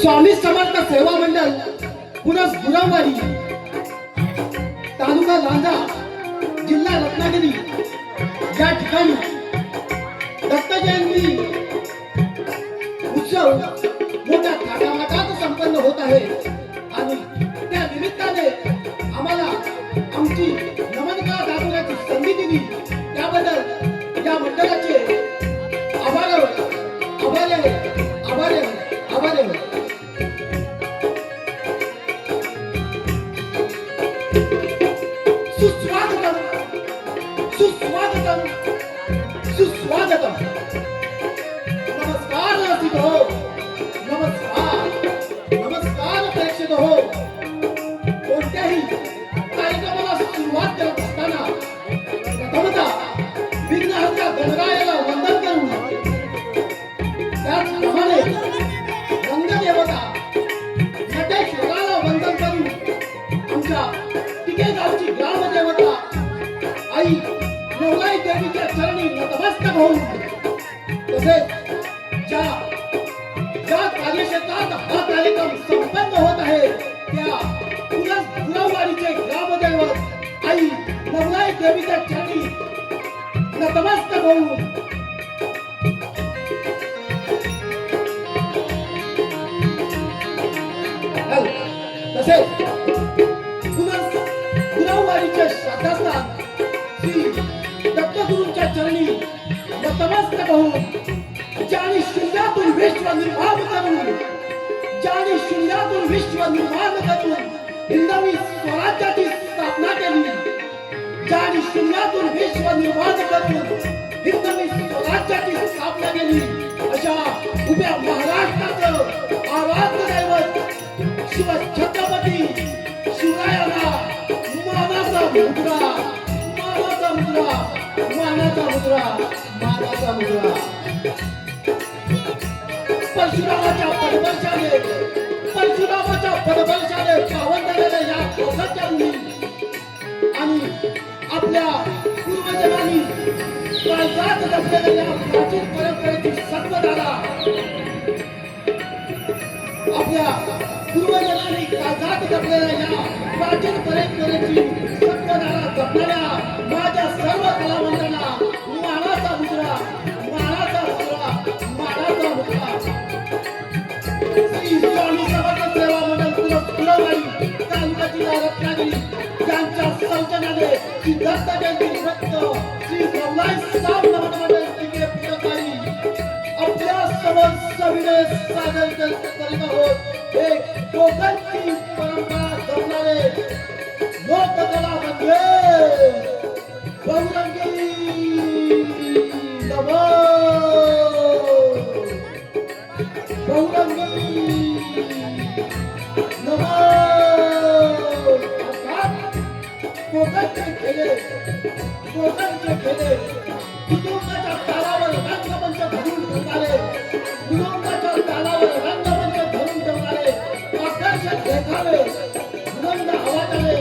स्वामी समर्थ सेवा मंडळ पुनस गुरावाडी तालुका लांजा जिल्हा रत्नागिरी या ठिकाणी दत्त जयंती उत्सव मोठ्या थाटामाटात संपन्न होत आहे आणि त्या निमित्ताने आम्हाला आमची नमनकळा दाखवण्याची संधी दिली त्याबद्दल या मंडळाचे आभार आभार आभार आभार सुस्वागतम सुस्वागतम सुस्वागतम नमस्कार रसिक हो नमस्कार नमस्कार प्रेक्षक हो कोणत्याही कार्यक्रमाला सुरुवात करत असताना प्रथमतः विघ्नहर्ता गणरायाला वंदन करून त्याचप्रमाणे रंगदेवता नटेश्वराला वंदन करून आमच्या टिकेगावची ग्रामदेवता आई नवलाई देवीच्या चरणी नतमस्तक होऊन तसेच ज्या कार्यक्षेत्रात हा कार्यक्रम संपन्न होत आहे त्या पुनस गुरावाडीचे ग्रामदैवत आई नवलाई देवीच्या चरणी नतमस्तक होऊन तसेच पुनस गुरावाडीचे श्रद्धास्थान श्री दत्तगुरूंच्या चरणी नतमस्तक होऊन ज्याने शून्यातून विश्व निर्माण करून ज्याने शून्यातून विश्व निर्माण करून हिंदवी स्वराज्याची स्थापना केली ज्याने शून्यातून विश्व निर्माण करून हिंदवी स्वराज्याची स्थापना केली अशा उभ्या महाराष्ट्राचं आराध्य दैवत शिव छत्रपती शिवरायांना मानाचा मुद्रा मानाचा मुद्रा मानाचा मुद्रा मानाचा मुद्रा परशुरामाच्या पदवर्षाने पावन झालेल्या या कोकणच्या मुली आणि आपल्या पूर्वजनांनी काळजात जपलेल्या या प्राचीन परंपरेची सत्वधारा आपल्या पूर्वजनांनी काळजात जपलेल्या या प्राचीन परंपरेची सत्वधारा जपणाऱ्या माझ्या सर्व कलावंतांना मानाचा मुद्रा मानाचा मुद्रा मानाचा मुद्रा श्री स्वामी समर्थ सेवा मंडळ पुनस गुरावाडी तालुका जिल्हा रत्नागिरी यांच्या सौजन्याने श्री दत्त जयंती निमित्त श्री नवलाई साम मंडळ तिथे पुरकारी आपल्या समोर सविनय सादर करीत आहोत एक कोकणची परंपरा जपणारे लोककला म्हणजे बहुरंगी नमो बहुरंगी नमो अर्थात कोकणचे खेळे कुटुंबाच्या तालावर रंगमंच धरून ठेवणारे कुटुंबाच्या तालावर रंगमंच धरून ठेवणारे आकर्षक देखावे बुलंद आवाजाने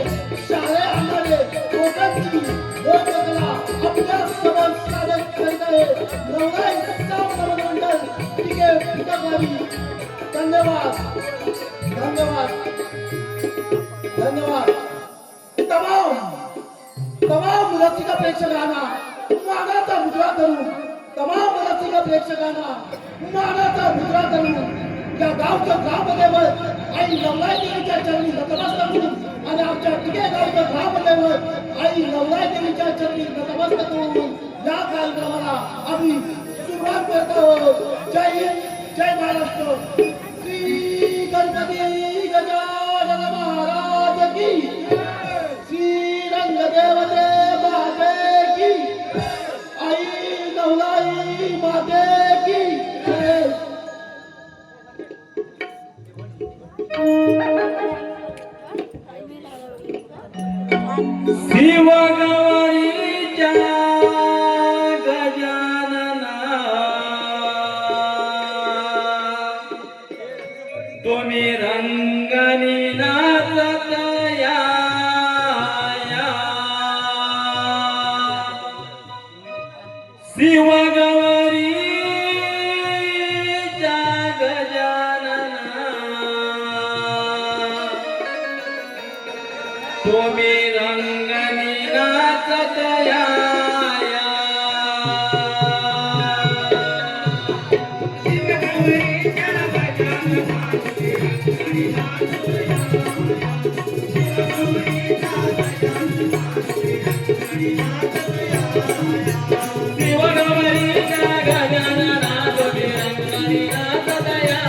शाळे आणणारे कोकणची लोककला आपल्या समोर सादर करीत आहे नवलाई साम मंडळ तिथे पुरकारी धन्यवाद धन्यवाद धन्यवाद तमाम रसिक प्रेक्षकांना मानाचा मुद्रा धरून तमाम रसिक प्रेक्षकांना मानाचा मुद्रा धरून या गावचं ग्रामदैवत आई नवलाई देवीच्या चरणी नतमस्तक होऊन आणि आमच्या तिघे गावचं ग्रामदैवत आई नवलाई देवीच्या चरणी नतमस्तक होऊन या कार्यक्रमाला आम्ही सुरुवात करतो जय हिंद जय महाराष्ट्र श्री गणपती गजानन महाराज की श्री रंगदेवते माते की आई नवलाई माते की शिवगौरीच्या गजानना तुम्ही रंगानी नाचत या शिवगौरीच्या गजानना तुम्ही रंगनी नाचत या शिवगौरीच्या गजाननात रंगनी नाचत या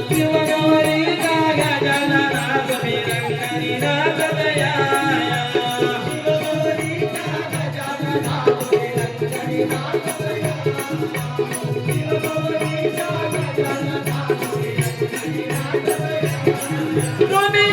शिवगौरीच्या गजाननात रंगनी नाचत या तुम्ही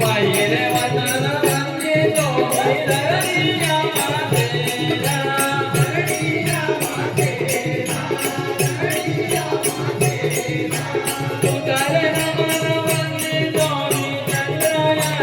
पाहिले वतन वंदे तुम्ही रंगिया तुकारे नमन वंदे तुम्ही चंद्रया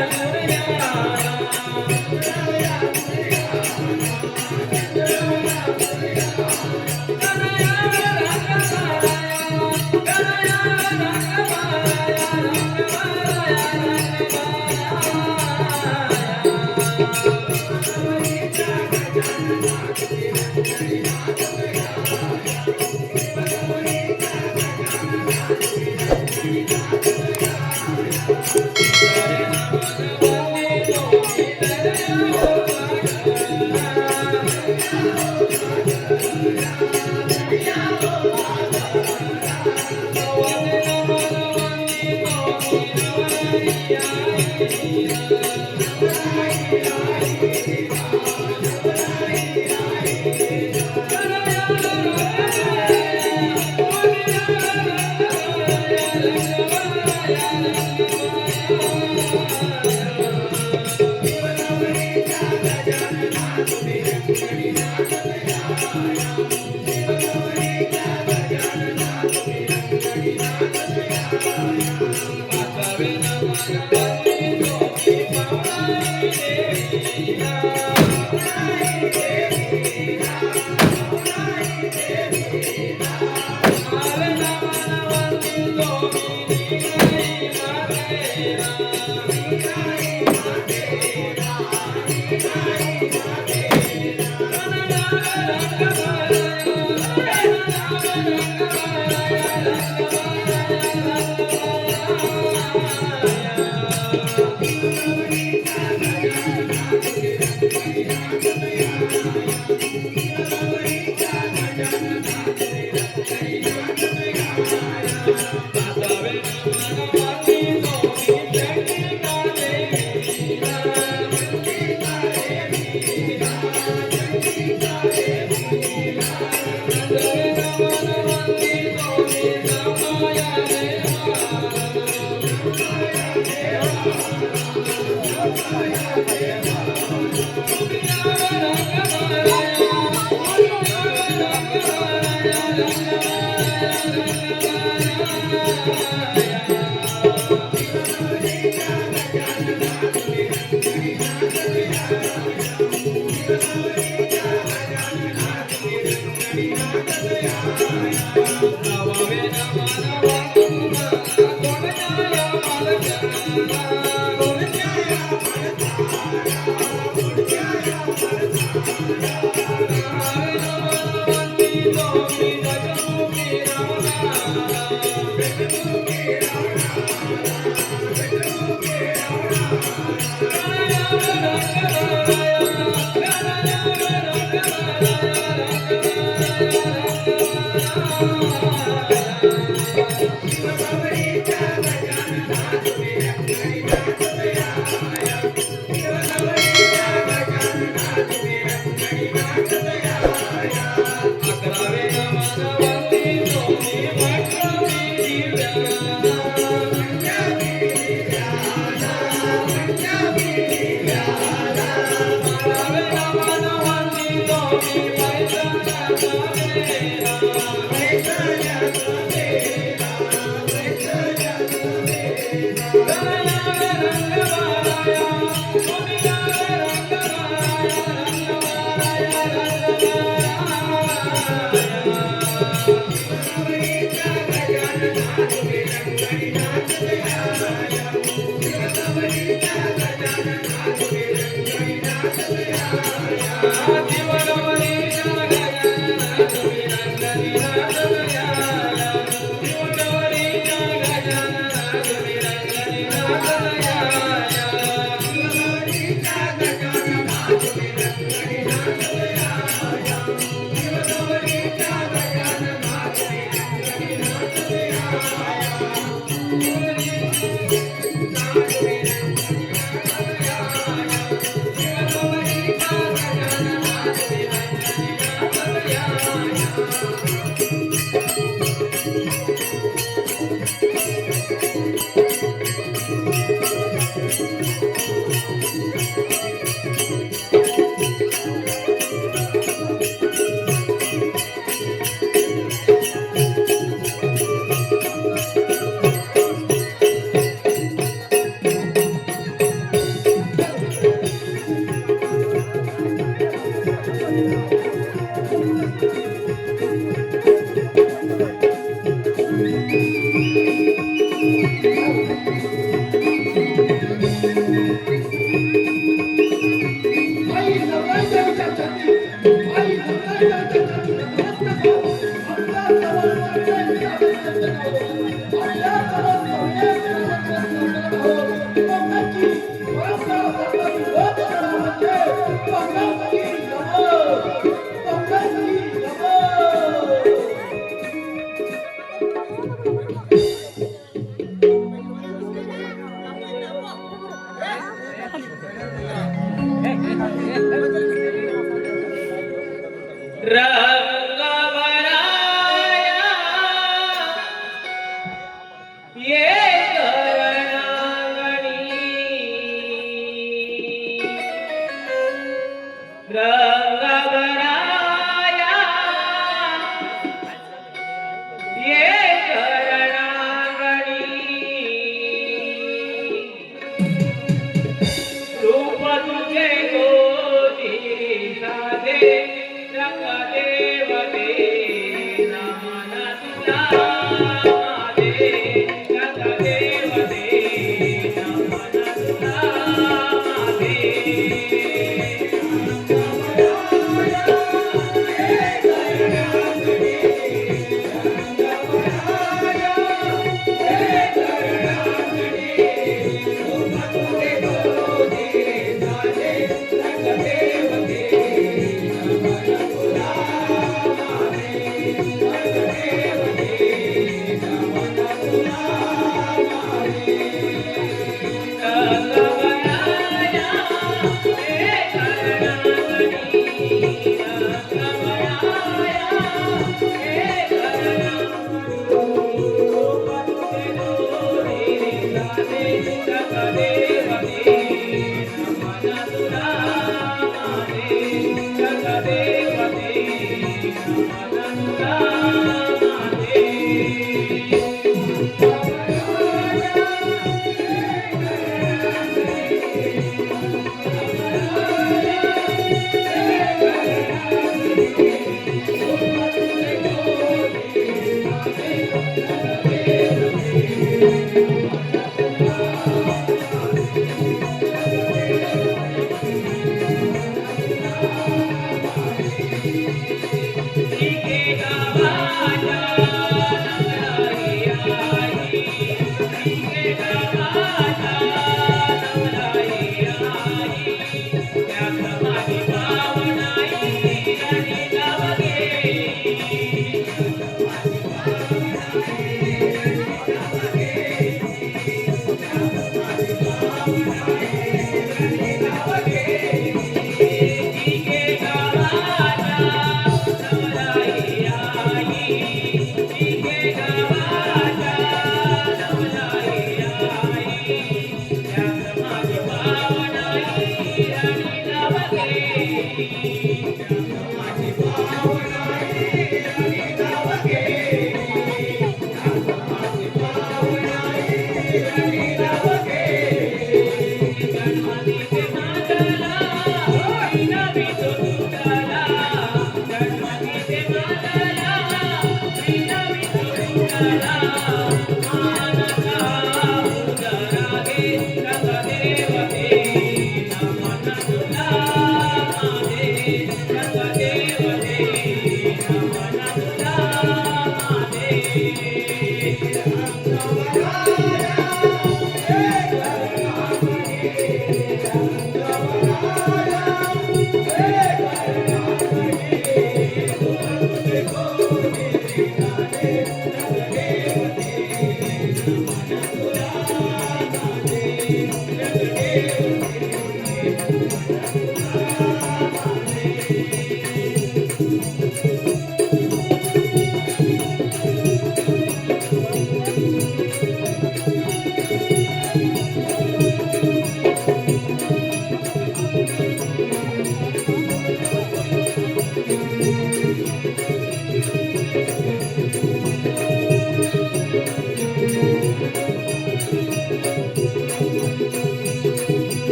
Rangavara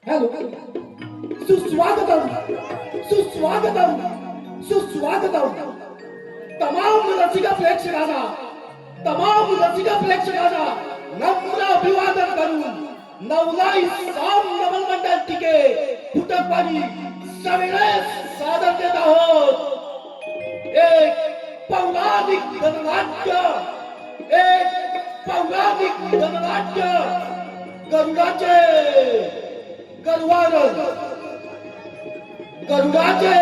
हॅलो सुस्वागतम सुस्वागतम सुस्वागतम तमाम रसिक प्रेक्षकांना नम्र अभिवादन करून नवलाई साम नमन मंडळ टिके फुटकवाणी सविनय सादर देत आहोत. एक पौराणिक गणनाट्य गरुडाचे गरुवारण गरुडाचे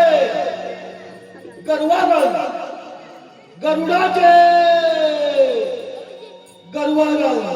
गरुवारण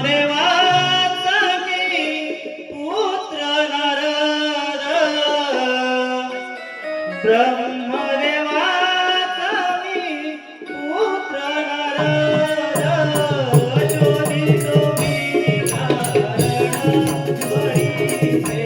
ब्रह्मदेवाचा मी पुत्र नारद ब्रह्मदेवाचा मी पुत्र नारद शोधितो मी कारण हरीचे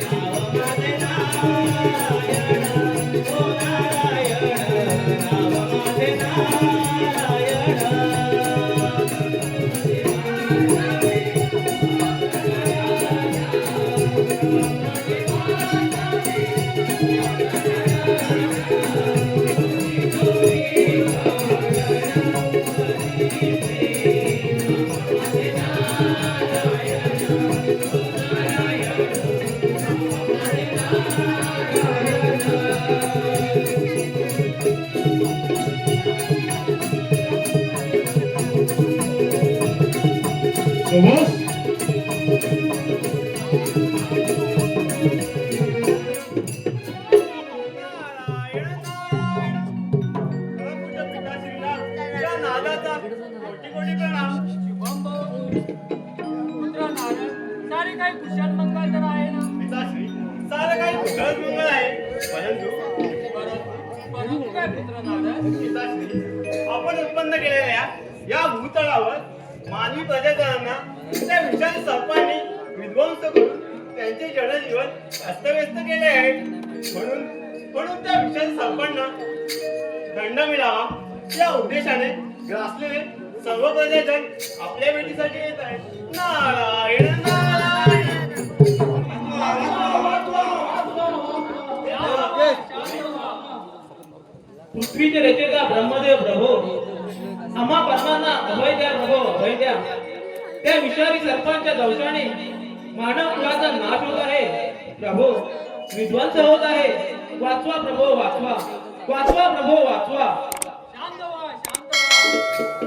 नाव माझे नारायण ओ नारायण नाव माझे नारायण. सारे काही कुशल मंगळ तर आहे ना. सारं काही कुशल मंगळ आहे परंतु काय पुत्र नारद आपण उत्पन्न केलेल्या या भूतळावर मानवी प्रजाजनांना त्या विषारी सर्पांनी विध्वंस करून त्यांचे जनजीवन अस्तव्यस्त केले आहे. म्हणून त्या विषारी सर्पांना दंड मिळावा या उद्देशाने ग्रासलेले सर्व प्रजाजन आपल्या भेटीसाठी येत आहेत. नारायण नारायण. पृथ्वीचे रचयिता ब्रह्मदेव प्रभो आम्हा परमांना अभय द्या प्रभो अभय द्या. त्या विषारी सर्पांच्या दंशाने मानव कुळाचा नाश होत आहे प्रभो, विध्वंस होत आहे. वाचवा प्रभो वाचवा, वाचवा प्रभो वाचवा. शांत व्हा शांत व्हा.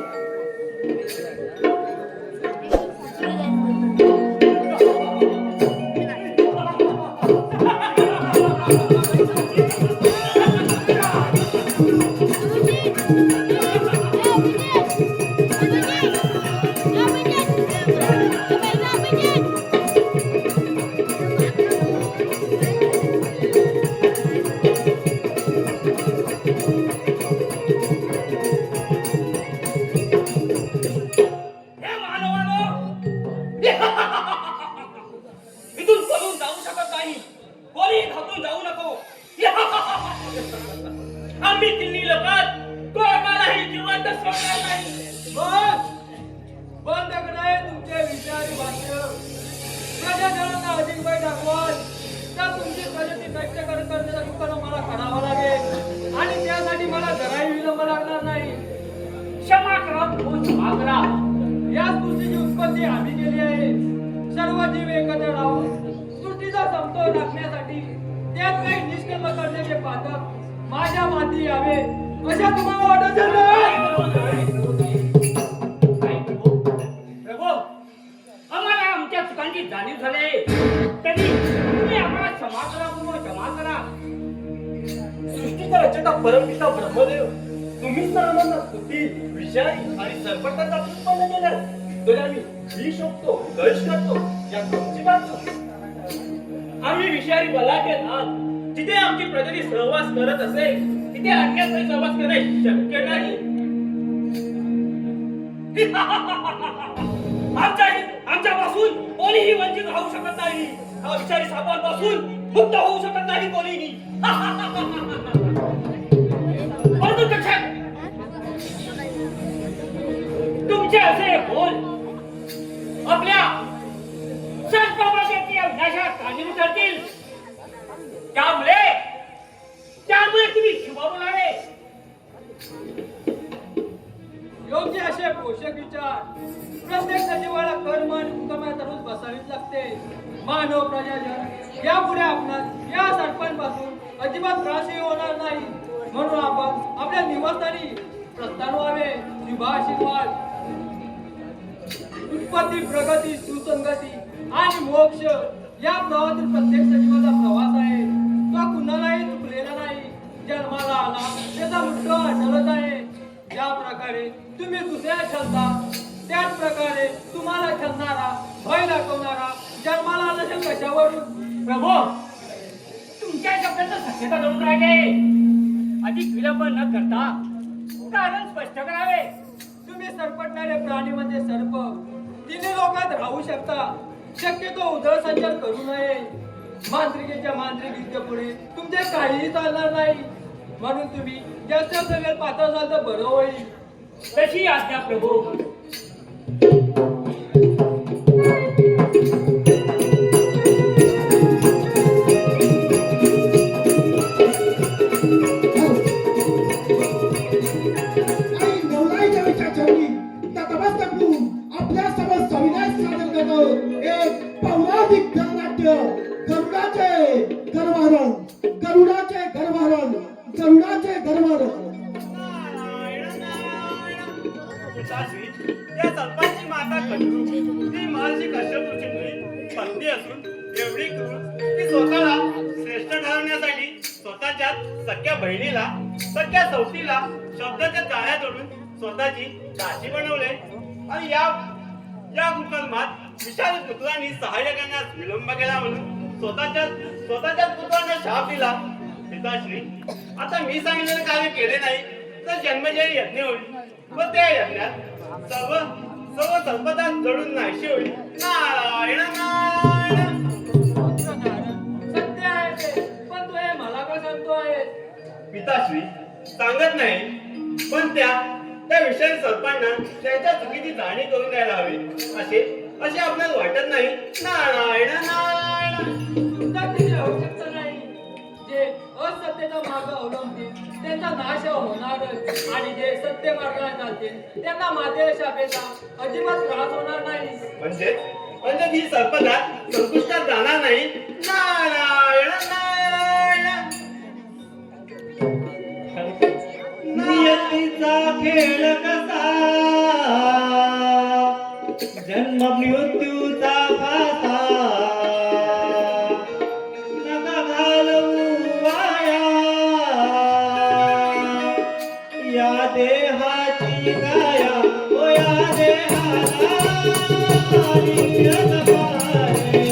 ही लोकात कोणालाही जिवंत सोडणार नाही. बंद कराय तुमचे विचारी भाष्य. प्रजाजनांना अधिक वेळ दाखवाल तर तुमची प्रगती कष्ट करण्याचा दुःख मला काढावं लागेल आणि त्यासाठी मला जराही विलंब लागणार नाही. क्षमा करा प्रभू, क्षमा करा. या सृष्टीची उत्पत्ती आम्ही केली आहे. सर्व जीव एकत्र राहून सृष्टीचा समतोल राखण्यासाठी त्यात काही निष्कर्म करण्याचे पातक माझ्या माती यावे अशा तुम्हाला वाटत प्रभू, आम्हाला आमच्या चुकांची जाणीव झाली तरी तुम्ही आम्हाला क्षमा करा प्रभू, क्षमा करा. सृष्टीचा रचना परमपिता ब्रह्मदेव तुम्ही सर्वांना स्तुती विषारी आणि सरपटाचा उत्पन्न केलं तर आम्ही ही शोधतो दर्श करतो या तुमची बाजू. आम्ही विषारी बलाढ्य आहात. जिथे आमची प्रजाती सहवास करत असेल तिथे अन्यासही सहवास करणे शक्य नाही. आमच्यापासून कोणीही वंचित राहू शकत नाही. हा विषारी सापांपासून मुक्त होऊ शकत नाही कोणीही. परंतु तक्षक, तुमचे असे बोल आपल्या संस्कृतीची विनाशात कारणीभूत ठरतील. त्यामुळे तुम्ही शुभ बोलावे. योग्य असे पोषक विचार प्रत्येक सजीवाला कर्म आणि हुकमात धरून बसावीच लागते. मानव प्रजाजन यापुढे आपणास या सरपंचापासून अजिबात त्रासही होणार नाही. म्हणून आपण आपल्या निवासस्थानी प्रस्थान व्हावे. शुभ आशीर्वाद. उत्पत्ती, प्रगती, सुसंगती आणि मोक्ष या प्रवाहातील प्रत्येक सजीवाचा प्रवास आहे. तो कुणालाही चुकलेला नाही. जन्माला आला त्याचा मृत्यू अटलच आहे. ज्या प्रकारे तुम्ही दुसऱ्या छलता त्याच प्रकारे तुम्हाला छलणारा, भय दाखवणारा जन्माला आला तर कशावरून? प्रभू, तुमच्या शब्दांचा सत्यता जाऊन राहिले. अधिक विलंब न करता कारण स्पष्ट करावे. तुम्ही सरपटणारे प्राणी म्हणजे सर्प. तिन्ही लोकात राहू शकता. शक्यतो उदळ संचार करू नये. मांत्रिकेच्या मांत्रिक पुढे तुमचे काहीही चालणार नाही. म्हणून तुम्ही जास्त वेळ पातळ झालं तर बरं होईल. तशी आज्ञा प्रभू. आणि नवलाई देवीच्या चरणी नतमस्तकून आपल्या समोर सविनय सादर करतो एक पौराणिक गणनाट्य. गरुडाचे गरवारण, गरुडाचे गरवारण, गरुडाचे गरवारण. या सर्पांची माता खंडू ही महर्षी कश्यप ऋषींची पत्नी असून एवढी क्रूर की स्वतःला श्रेष्ठ ठरवण्यासाठी स्वतःच्या सख्या बहिणीला, सख्या सौतीला शब्दाच्या जाळ्या जोडून स्वतःची दासी बनवले. आणि या कुकर्मात विशाल पुत्रांनी सहाय्य करण्यास विलंब केला म्हणून स्वतःच्या पुत्रांना शाप दिला. पिताश्री, आता मी सांगितलेलं कार्य केले नाही तर जन्मजयी यज्ञ होईल व त्या यज्ञात सर्व संपदा जडून नाहीशी होईल. नारायण नारायण. सत्य आहे ते, पण तू हे मला का सांगतोय? पिताश्री, सांगत नाही पण त्या विषयी सर्पांना त्यांच्या चुकीची जाणीव करून द्यायला हवी असे आपल्याला वाटत नाही. नारायण नारायण. सुद्धा त्याची आवश्यकता नाही. जे असत्यचा मार्ग अवलंबतील त्यांचा नाश होणारच आणि जे सत्य मार्गाने चालतील त्यांना माझ्या शापेचा अजिबात त्रास होणार नाही. म्हणजे ही सर्पदा संपुष्टात जाणार नाही. नारायण नारायण. नियतीचा खेळ कसा, जन्म मृत्यूचा फासा, नका घालवू वाया या देहाची काया. ओ या देहाला नित्यच पारे,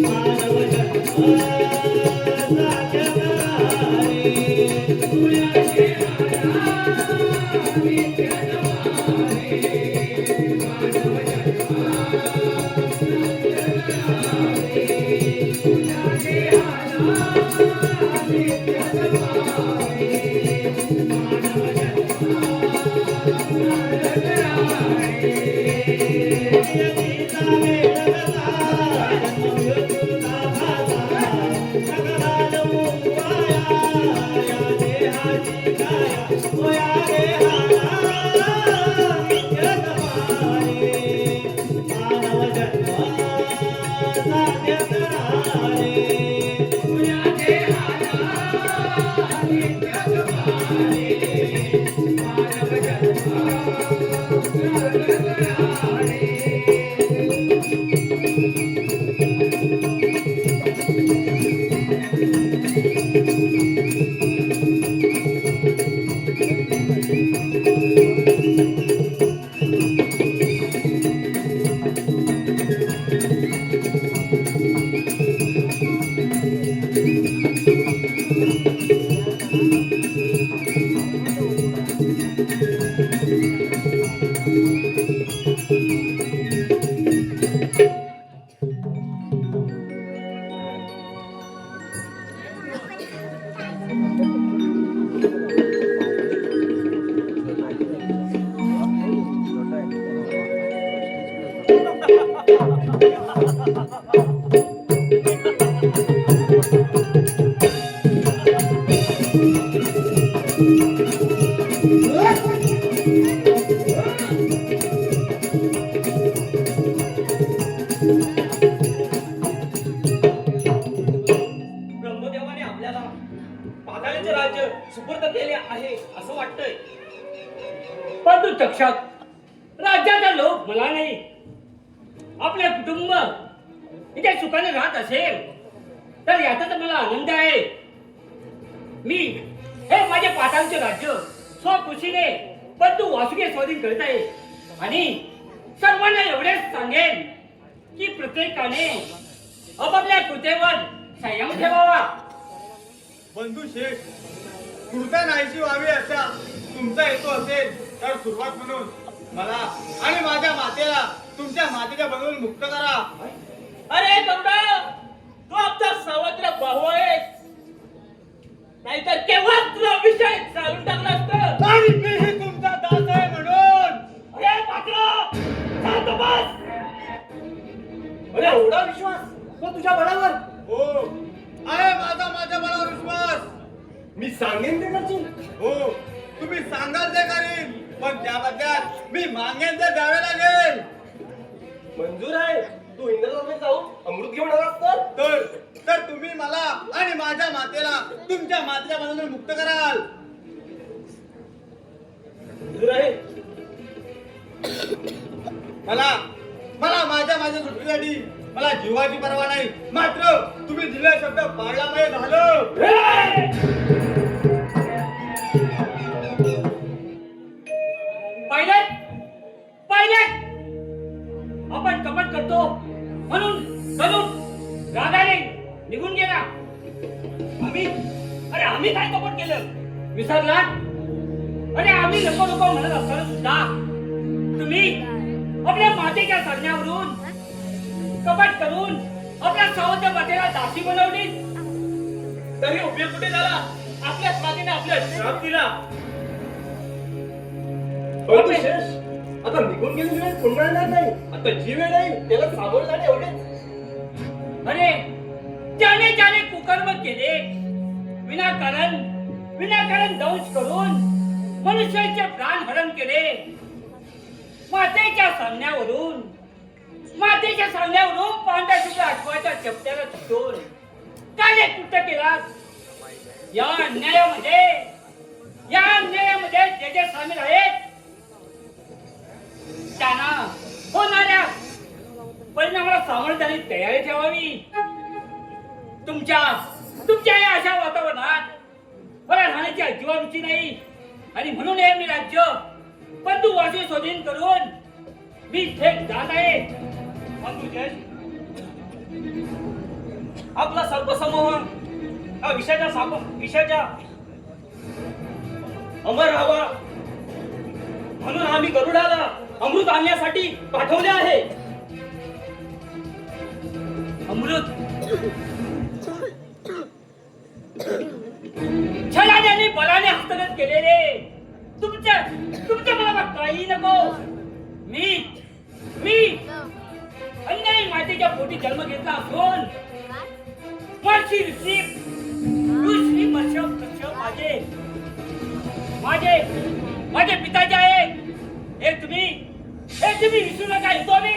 मानव जन्म साध्य करारे. ओ या देहाला नित्यच पारे, मानव जन्म साध्य करारे. ब्रह्मदेवाने आपल्याला पाताळाचे राज्य सुपूर्द केले आहे असं वाटतंय. पण तू तक्षक राज्याचा लोक मला नाही, आपले कुटुंब इथे सुखाने राहत असेल तर याचा मला आनंद आहे. मी हे माझे पाताळाचे राज्य स्वखुशीने पण तू वासुकी स्वाधीन करीत आहे. आणि सर्वांना एवढेच सांगेन की प्रत्येकाने आपापल्या कृतेवर संयम ठेवावा. बंधू शेठ, कृत्या नाहीशी व्हावी असा तुमचा हेतू असेल तर सुरुवात म्हणून मला आणि माझ्या मातेला तुमच्या मातेच्या बनवून मुक्त करा. अरे गरुडा, तू आमचा सावत्र भाऊ आहेस, नाहीतर केव्हाच तुला विषय चालून टाकला असतं. आणि मीही तुमचा दास आहे म्हणून. अरे पात्र, शांत बस. अरे एवढा विश्वास तो तुझ्या बळावर? हो, आहे माझ्या बळावर विश्वास. मी सांगेन ते करशील? हो, तुम्ही सांगाल ते करीन, पण त्या बदल्यात मी मागेन ते द्यावे लागेल. मंजूर आहे. तू इंद्रलोकात जाऊन अमृत घेऊन आलास तर तुम्ही मला आणि माझ्या मातेला तुमच्या मातेच्या बाजूने मुक्त कराल. मंजूर आहे. मला माझ्या सुट्टीसाठी मला जीवाची पर्वा नाही, मात्र तुम्ही दिलेला शब्द पाळल्यामुळे झालं. पाहिलं आपण कपट करतो म्हणून रागाने निघून गेला. आम्ही काय कपट केलं विसरला? अरे आम्ही नको म्हणत असताना सुद्धा तुम्ही आपल्या मातेच्या सांगण्यावरून कपट करून आपल्या सावत्र मातेला दासी बनवली. तरी उपयोग कुठे झाला? आपल्याच मातेने आपल्या श्राप दिला. आता निघून गेलेली वेळ पुन्हा येणार नाही. आता जी वेळ येईल त्याला सामोरं जाणे एवढेच. अरे ज्याने कुकर्म केले, विनाकारण दंश करून मनुष्याचे प्राण हरण केले, मातेच्या सांगण्यावरून पांढऱ्या शुभ्र अश्वाच्या चपट्याला तुटून काले कृत्य केला. या अन्यायामध्ये जे सामील आहेत त्यांना होणाऱ्या परिणामाला सामोरे जाण्याची तयारी ठेवावी. तुमच्या या अशा वातावरणात मला राहण्याची अजिबात रुची नाही. आणि म्हणून हे मी राज्य बंधू वासी स्वाधीन करून मी थेट जात आहे. आपला सर्पसमूह हा विषयाच्या अमर राहावा म्हणून आम्ही गरुडाला अमृत आणण्यासाठी पाठवले आहे. अमृत छलाने आणि बलाने हस्तगत केलेले तुमच्या मला काही नको. मी अन्यायी मातेच्या पोटी जन्म घेतला असून माझे माझे माझे पिताजी आहे. हे तुम्ही विसरू नका. येतो मी.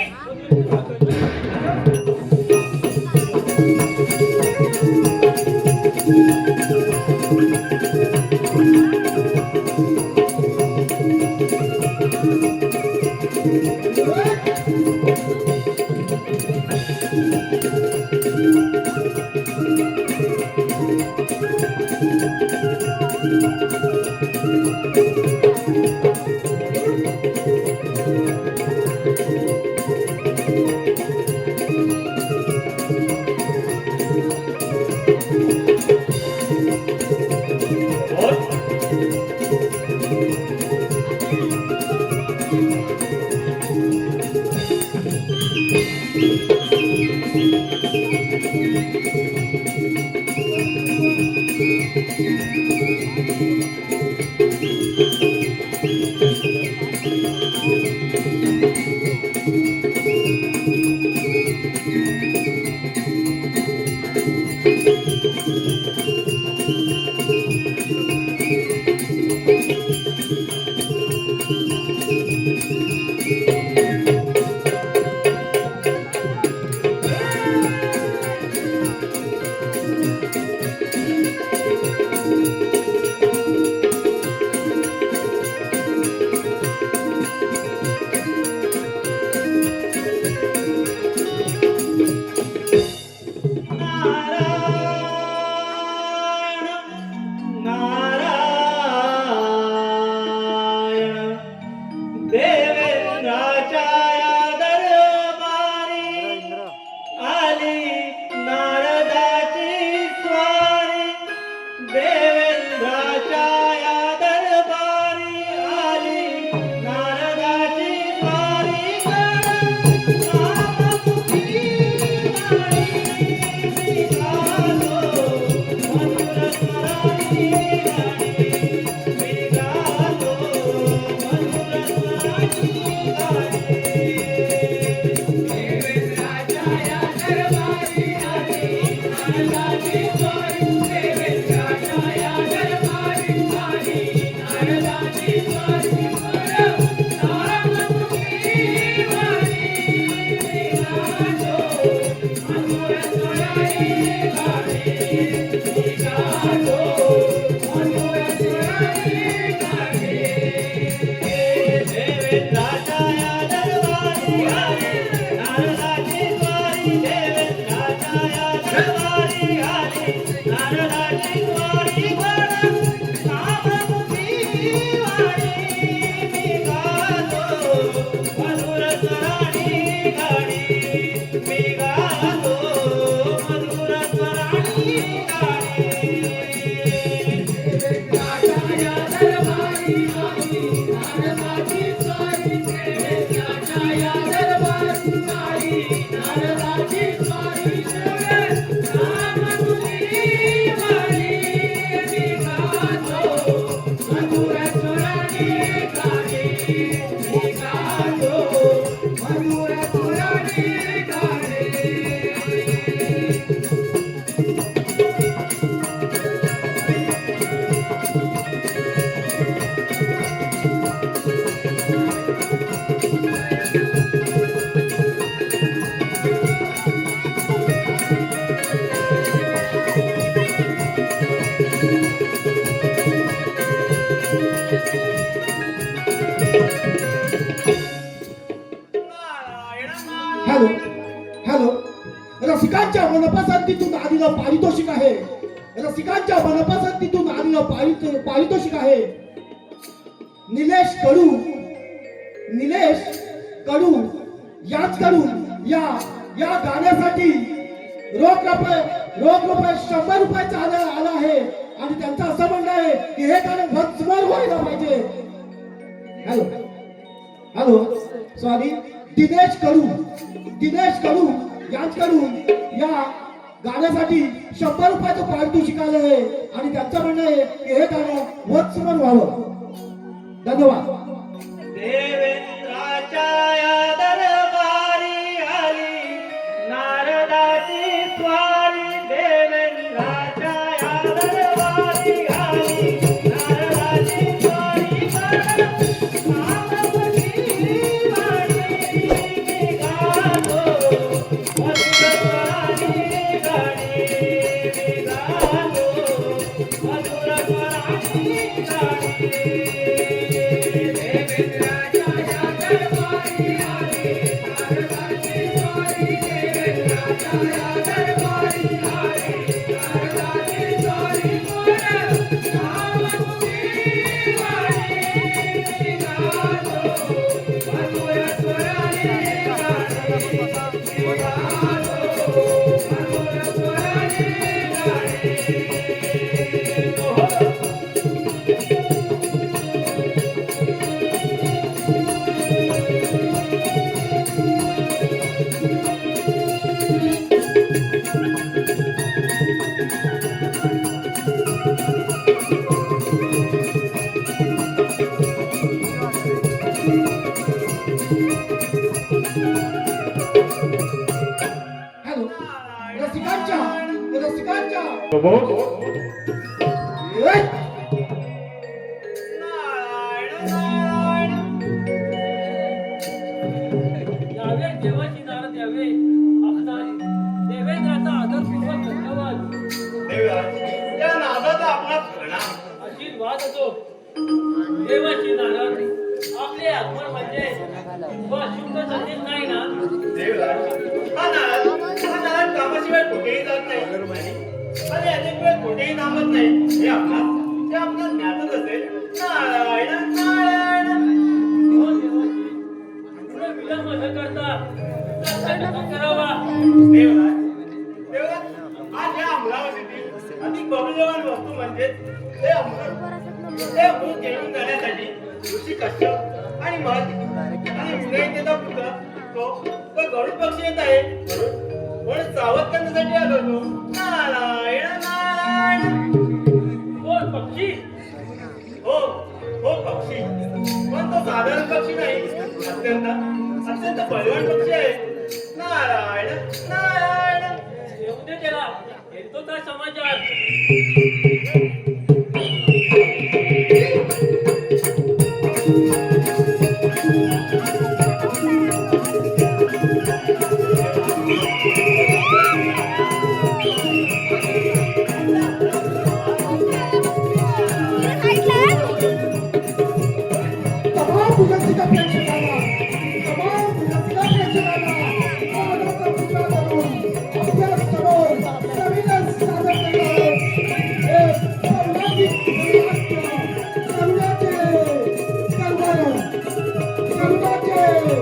हॅलो हॅलो, रसिकांच्या मनपसंतीतून आलेलं पारितोषिक आहे. रसिकांच्या मनपसंतीतून आलेलं पारितोषिक आहे. निलेश कडू याचकडून या गाण्यासाठी रोख रुपये 100 रुपयाचा आला आहे आणि त्यांचं असं म्हणणं आहे की हे गाणं वचमोर व्हायला पाहिजे. हॅलो हॅलो, सॉरी, दिनेश कडू यांच्याकडून या गाण्यासाठी 100 रुपयाचं पारितोषिक आलं आहे आणि त्यांचं म्हणणं आहे की हे गाणं वचमोर व्हावं. धन्यवाद. देवेंद्राच्या या दरबारी आली नारदाची स्वारी. देवेंद्राच्या या दरबारी आली नारदाची स्वारी. प्रभू ए, यावे देवाची नारद यावे आपला देवेंद्राचा आदरपूर्वक धन्यवाद देवराज त्या नादाचा आपला प्रणाम आशीर्वाद असो देवाची नारद आपले आत्मन म्हणजे व शुद्ध संदेश नाही ना देवराज हा नारद कामाशिवाय कुठेही जात नाही आणि अनेक वेळ कुठेही थांबत नाही हे आपणास ज्ञातच असेल नारायण नारायण हो देवाची पुढे विलंब न करता तत्काळ करावा देवराज देवराज आज या अमरावतीतील अति कौशल्यवान वस्तू म्हणजे ते अमृत घेऊन जाण्यासाठी ऋषी कश्यप आणि महर्षी आणि उदयतेचा पुत्र तो गरुड पक्षी येत आहे म्हणून सावध करण्यासाठी आलो होतो नारायण नारायण कोण पक्षी हो हो पक्षी पण तो साधारण पक्षी नाही अत्यंत बलवान पक्षी आहे नारायण नारायण येऊ दे त्याला येतो त्या समाजात तमाम मुलांच्या प्रेक्षकांना मानाचा मुद्रा धरून आपल्या समोर सविनय सादर करणारे एक पौराणिक नाट्य करुणाचे करुणारण करुणाचे करुणारण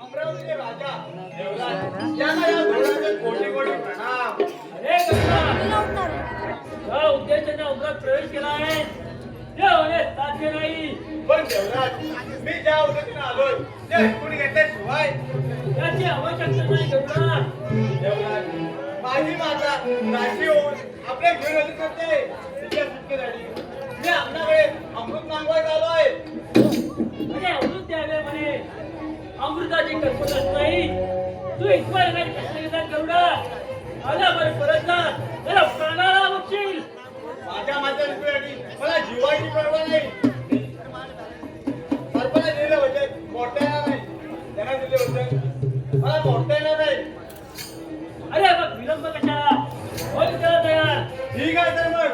अमरावतीचे राजा देवराज यांना या घोड्याचे कोटी कोटी प्रणाम अरे कसा या उद्देशाने उमरात प्रवेश केला आहे ते होणे साध्य नाही पण देवराज मी ज्या उद्देशाने आलोय ते ऐकून घेतल्याशिवाय याची आवश्यकता नाही गरुडा देवराज माझी माता राशी होऊन आपल्या घेऊन करते तिच्या सुटकेसाठी मी आपल्याकडे अमृत मागवायला आलो आहे अरे अमृत द्यावे म्हणे अमृताची कल्पनाच नाही तू इथवर नाही कष्ट घेतात गरुडा आला बरं परत जा त्याला प्राणाला बघशील माझ्या रुपयासाठी मला जीवाची पर्वा नाही सरपंच दिले होते मोठ्या येणार नाही त्यांना दिले होते मला मोठ्या येणार नाही अरे मग विलंब कशाला होईल त्याला तयार ठीक आहे तर मग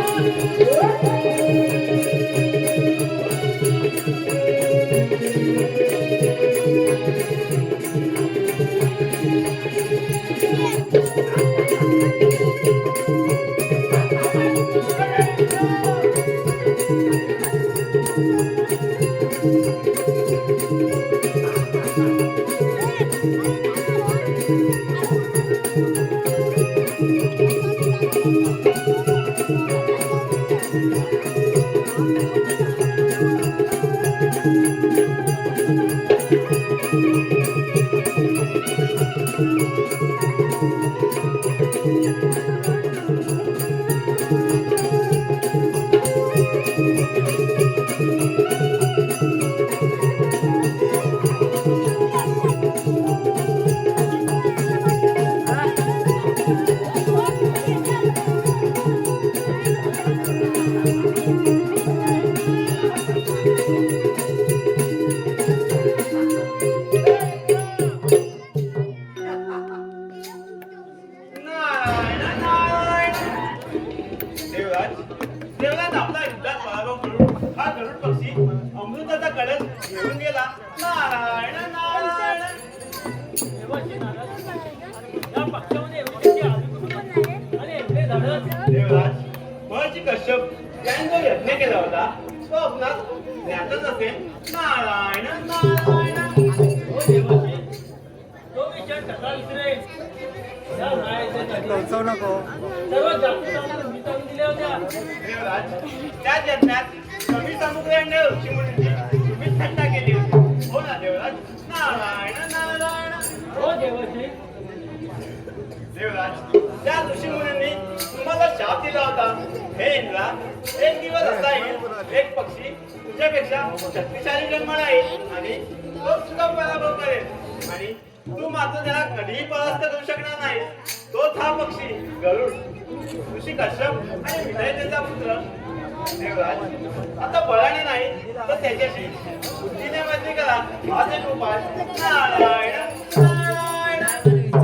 Thank you. नारायण नारायण. देवराज देवराज आपला युद्धात पराभव करून हा गरुड पक्षी अमृताचा कळस घेऊन गेला. नारायण नारायण. देवाची नाराज. या पक्षामध्ये एवढी आधी आणि एवढे धडक. देवराज महर्षी कश्यप यांनी जो यज्ञ केला होता तो आपणास ज्ञातच असेल. नारायण नारायण. हो देवाची, तो विचार कसा विसरेल? या रायाच्या जागी सर्वात जास्त सामने मी चालून दिल्या होत्या. देवराज त्या यज्ञात कमी समुद्राने ऋषीमुनींची तुम्ही थट्टा केली होती. हो ना देवराज. नारायण नारायण. हो देवाची. देवराज त्या ऋषीमुनींनी तुम्हाला शाप दिला होता. हे इंद्रा, एक दिवस असा येईल एक पक्षी तुझ्यापेक्षा शक्तिशाली जन्माला येईल आणि तो तुझा पराभव करेल आणि तू मात्र त्याला कधीही परास्त करू शकणार नाही. तोच हा पक्षी गरुड. ऋषी कश्यप आणि विधयतेचा पुत्र. देवराज आता बळाने नाही तर त्याच्याशी बुद्धीने मैत्री करा. हाच एक उपाय. नारायण नारायण.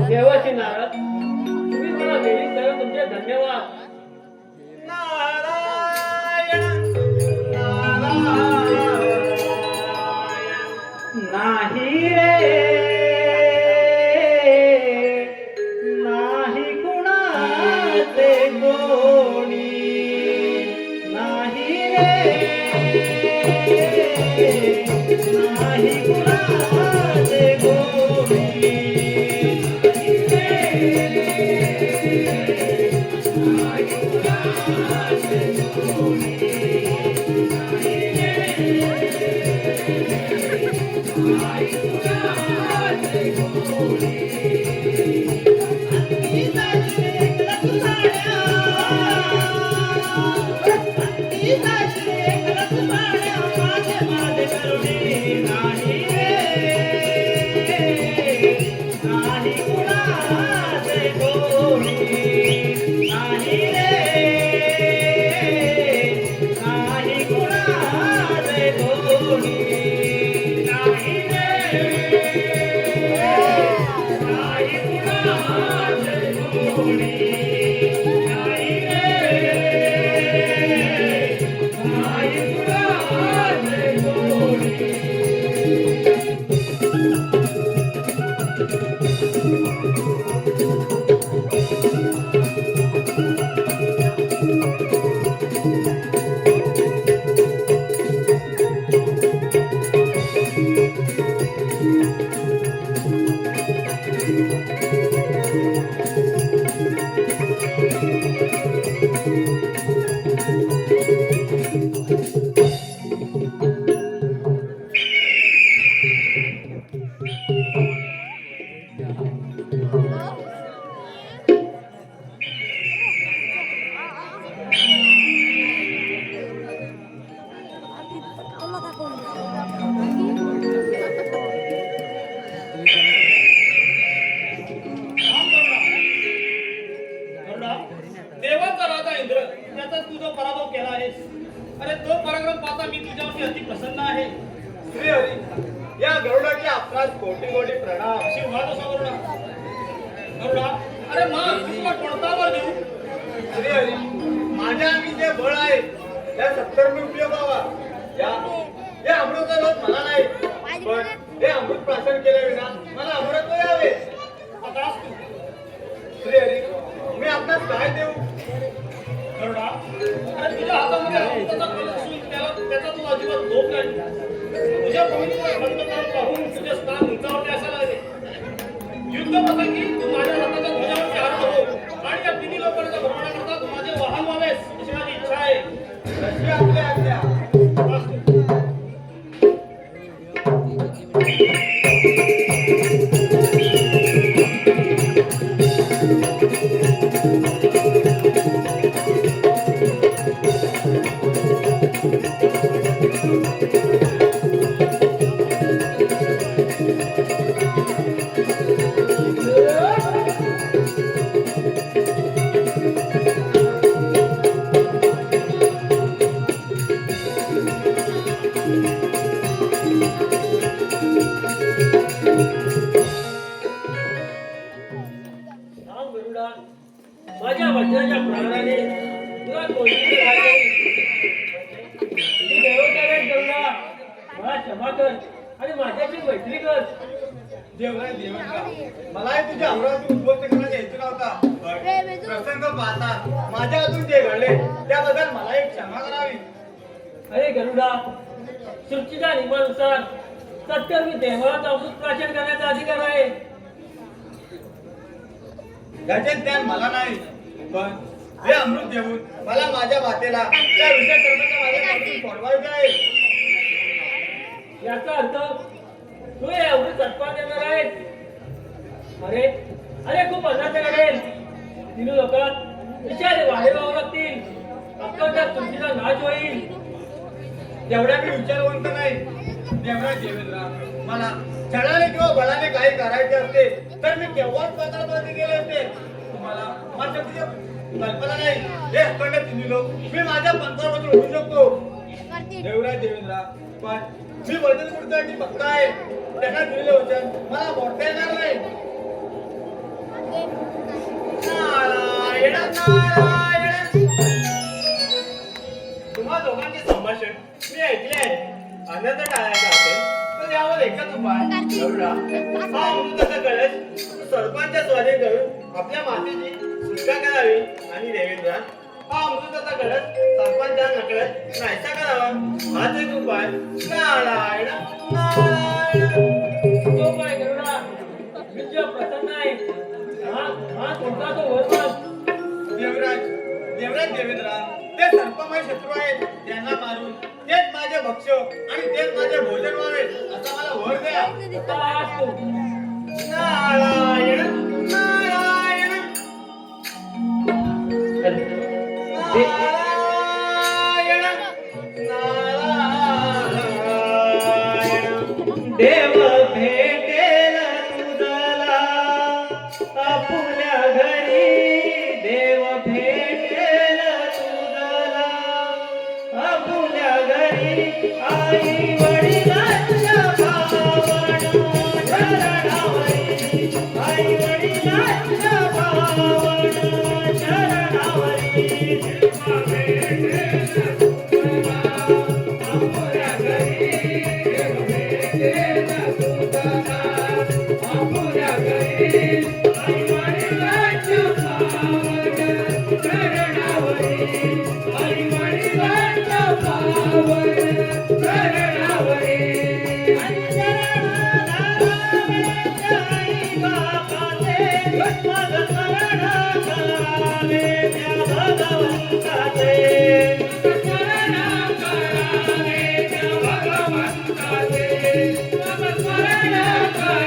देवाची नाराज. तुम्ही मला वेळी सगळं तुमचे धन्यवाद. नारायण नारायण. नाही रे नाही कुणाचे कोणी नाही रे नाही कुणाचे कोणी देवाचा राजा इंद्र त्याचा तू जो पराभव केला आहेस, अरे तो पराक्रम पाहता मी तुझ्यावरती अति प्रसन्न आहे. श्री हरी या गरुडाची आपणास कोटी कोटी प्रणाम. अशी म्हण असा गरुडा. अरे मग तुला कोणता वर देऊ? श्री हरी माझ्या अंगी जे बळ आहे त्या 70 मी उपयोग व्हावा. हे अमृत लोक मला नाही पण हे अमृत प्राशन केल्याविना मला अमृत यावे. आता तू श्री हरी मी आपणास काय देऊ? गरुडा, अरे तुझ्या हातामध्ये अमृताचा कलश असून त्याचा तू अजिबात लोभ नाही. तुझ्या पवित्र खंडकाळ पाहून तुझे स्थान उंचावरती असायला लागले. युद्धप्रसंगी तू माझ्या हाताच्या ध्वजावरती आरूढ हो आणि या तिन्ही लोकांचा भ्रमण करता तू माझे वाहन व्हावेस अशी माझी इच्छा आहे. कशी आपल्या आज्ञा. राम गरुडा, माझ्या वडिलांच्या प्राणाने तुला कोणती राहिली? तू देवतारे गरुडा, मला क्षमा कर आणि माझ्याशी मैत्री कर. देवराय देवेंद्रा, मलाही तुझ्या अमरावती उद्ध्वस्त करण्यात यायचं नव्हता. पण प्रसंग पाहता माझ्या हातून जे घडले त्याबद्दल मलाही क्षमा करावी. अरे गरुडा, सृष्टीच्या नियमानुसार सत्य मी देवाचा अमृत प्राशन करण्याचा अधिकार आहे. त्याचे ज्ञान मला नाही, पण हे अमृत देऊन मला माझ्या मातेला त्या विषय कर्माच्या माझ्यापासून सोडवायचे आहे. याचा अर्थ तू हे अमृत सत्पान देणार आहेस. अरे अरे खूप अनर्थ घडेल. तिन्ही लोकात विचारे वाढे व्हावं लागतील. अक्कलच्या तुमचा नाश होईल. तेवढ्या मी विचारवंत नाही. देवराज देवेंद्रा, मला छळाने किंवा बळाने काही करायचे असते तर मी केव्हाच पाताळापर्यंत गेले असते. तुम्हाला माझ्या तुझी कल्पना नाही. हे अखंड तिन्ही लोक मी माझ्या पंथावर होऊ शकतो. देवराज देवेंद्रा, पण मी वचन पुढच्यासाठी पक्का आहे. त्यांना दिलेले वचन मला मोडता येणार नाही. नारायण नारायण. तुम्हा दोघांचे संभाषण मी ऐकले आहे. अनंत टाळायचा असेल तर यावर एकच उपाय. गरुडा, हा अमृताचा कलश सर्पांच्या स्वाधीन करून आपल्या मातेची सुटका करावी आणि देवेंद्रा, हा अमृताचा कलश सर्पांच्या नकळत नाहीसा करावा. हाच एक उपाय. नारायण नारायण. तो काय गरुडा, मी तुझ्या प्रसन्न आहे. हा कोणता तो वरवाद. देवराज देवराज देवेंद्रा, ते सर्पमय शत्रू आहेत. त्यांना मारून तेच माझे भक्ष्य आणि तेच माझे भोजन व्हावे असा मला वर द्या. आता आज तू नारायण नारायण नारायण नारायण. देव भेटेल तुझला आपुल्या घरी. देव भेटेल तुझला आपुल्या घरी. आई वडिलांच्या भावना चरणावरी. आई वडिलांच्या भावना चरणावरी. देव भेटेल तुझला आपुल्या घरी. देव भेटेल तुझला आपुल्या घरी. आई वडिलांच्या भावना चरणावरी. आई वडिलांच्या भावना चरणावरी. आई बापाचे माझं चरण करावे त्या भगवंताचे. चरण करावे त्या भगवंताचे. चरण करावे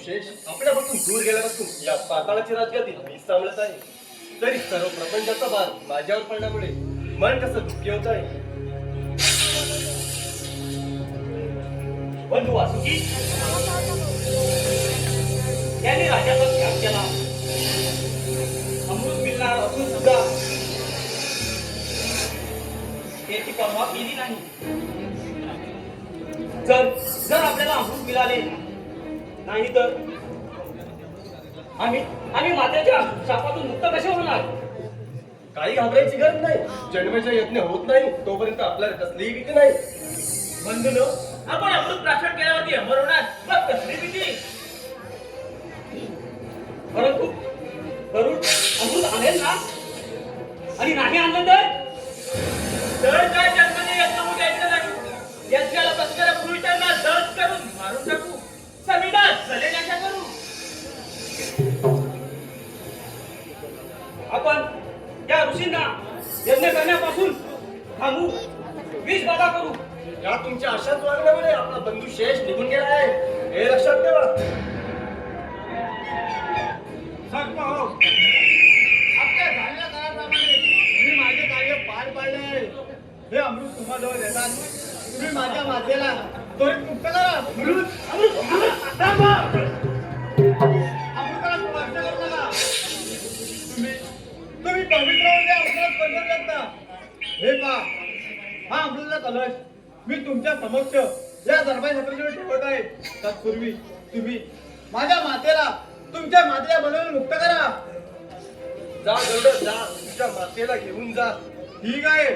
शेष आपल्यापासून दूर गेल्यापासून या पाताळाची राजगती मी सांभाळत आहे. तरी सर्व प्रपंचाचा भार माझ्यावर पडल्यामुळे मन कसं दुःखी होत आहे. बंधू वासुकी त्याने राजाचा त्याग केला. अमृत मिळणार असून सुद्धा त्याची पर्वा केली नाही. जर आपल्याला अमृत मिळाले नाही तर आम्ही मातेच्या शापातून मुक्त कसे होणार? काही घाबरायची गरज नाही. जन्माचा यज्ञ होत नाही तोपर्यंत आपल्याला कसलीही भीती नाही. बंधूनो, आपण अमृत प्राशन केल्यावरती अमर होणार, मग कसली भीती? परंतु गरुड अमृत आणेल ना? आणि नाही आणलं तर काय जन्माने यज्ञ होऊ द्यायचं नाही. यज्ञाला बसणाऱ्या पुरुषांना दंड करून मारून टाकू, समिधान सलेजाच्या करू. आपण त्या ऋषींना यज्ञ करण्यापासून थांबू, विष बाधा करू. या तुमच्या अशाच वागण्यामुळे आपला बंधू शेष निघून गेला आहे हे लक्षात ठेवा. आपल्या झालेल्या काळाप्रमाणे मी माझे कार्य पार पाडले आहे. हे अमृत तुम्हाजवळ देतात. तुम्ही माझ्या मातेला त्वरित मुक्त करा. अमृताला स्पर्श करू नका. तुम्ही पवित्र म्हणजे अमृत स्पर्श करता. हे पहा, हा अमृताचा कलश मी तुमच्या समक्ष या दरबार छत्रपतीवर ठेवत आहे. तत्पूर्वी तुम्ही माझ्या मातेला तुमच्या मातेला बनवून मुक्त करा. जा गरुड जा, तुमच्या मातेला घेऊन जा. ठीक आहे.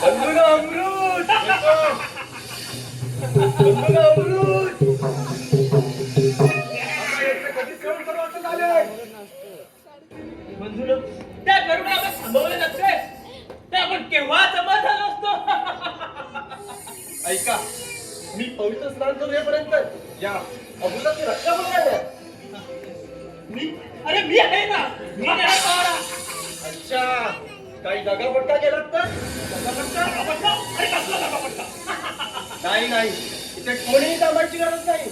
बंधूला अमृत बंधूला अमृत. आता याचं कधी सेवन करू असं झालंय. बंधूनो, त्या गरुडाला थांबवले नसते तर आपण केव्हाच अमर झालो असतो. ऐका, मी पवित्र स्नान करू येईपर्यंत या अमृताची रक्षा पण काय. अरे मी आहे ना, मी त्याला पाहणार. अच्छा, काही दगापट्टा केलात तर? दगापट्टा? अरे कसला दगापट्टा? नाही नाही, इथे कोणीही कामाची गरज नाही.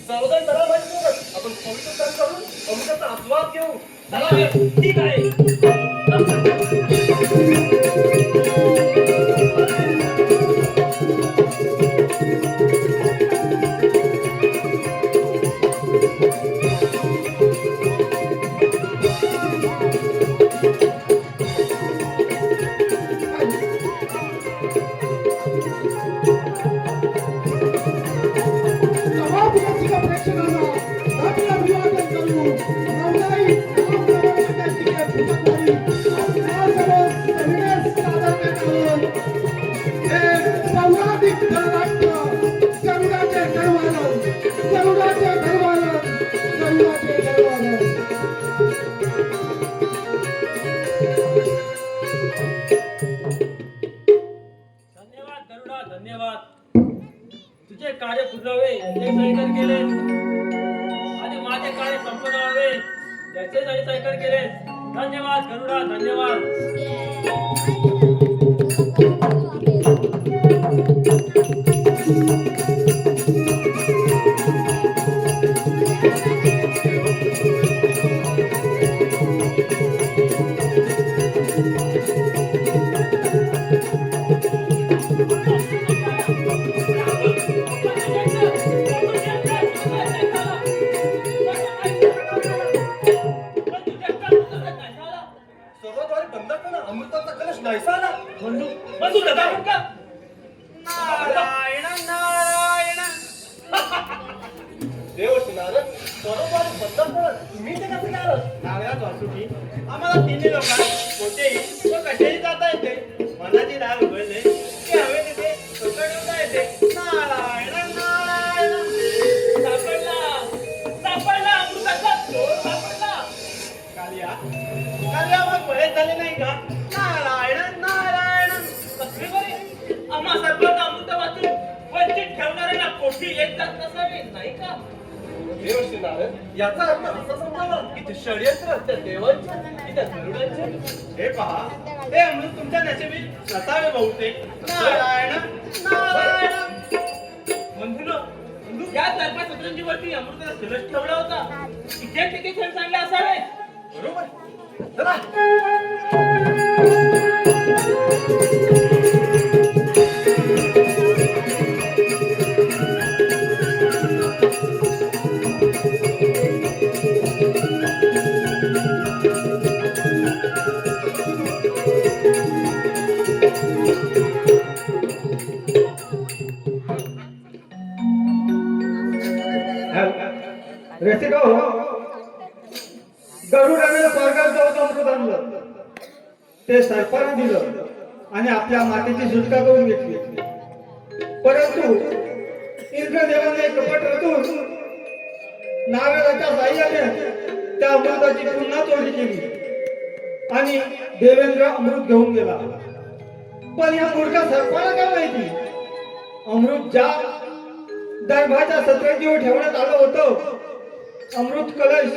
सावधान करा माझ्यासोबत. आपण पवित्र स्नान करून अमृताचा आस्वाद घेऊ. चला रे, ठीक आहे. तमाम रसिका प्रेक्षकांना आपलं अभिवादन करून नवलाई महाप्रबंधकाची पुस्तकवारी आपणासमोर सविनय सादर करणार हे पौराणिक गणनाट्य गरुडाचे गरुवालन, गरुडाचे गरुवालन, गरुडाचे गरुवालन. धन्यवाद गरुडा, धन्यवाद. तुझे कार्य पूर्णवे याचे सैकर केले आणि माझे कार्य संपन्न व्हावे याचे सैकर केले. धन्यवाद गरुडा, धन्यवाद. सर्वद्वारे बंद करा. अमृताचा कलश नाहीसा आला. बंधू दगापट्टा? नारायण नारायण. देवश्री नारद, सर्वद्वारे बंद करा. तुम्ही ते कसं केलं? नागराज वासुकी, आम्हाला तिन्ही लोकांना कोठेही व कसेही जाता येते. मनाची दार उघडले की हवे तिथे पकडता येते. नारायण नारायण. सापडला अमृताचा चोर सापडला. कालिया कालिया मग बरेच झाले नाही का? नारायण नारायण. कसले बरे, आम्हा सर्वांना अमृत वाचून वंचित ठेवणाऱ्यांना कोठी एक जात नसावी, नाही का? देवश्री नारद, याचा अर्थ असा समजावा की ते षडयंत्र त्या देवांचे की त्या गरुडांचे. हे पहा, ते अमृत तुमच्या नशिबी नसावे बहुतेक. नारायण नारायण. बंधूनो, ज्या दरबार सतरंजीवरती अमृताला कलश ठेवला होता तिथे किती खेळ चांगले असावे. बरोबर चला. रसिको गरुडाने स्वर्गात जाऊन अमृत आणलं, ते सर्पाने दिलं आणि आपल्या मातेची सुटका करून घेतली. परंतु इंद्रदेवाने कपट रचून नारदाच्या साह्याने त्या अमृताची पुन्हा चोरी केली आणि देवेंद्र अमृत घेऊन गेला. पण या मूर्खा सर्पाला काय माहिती, अमृत ज्या दरबारच्या सतरंजीवर ठेवण्यात आलं होतं अमृत कलश,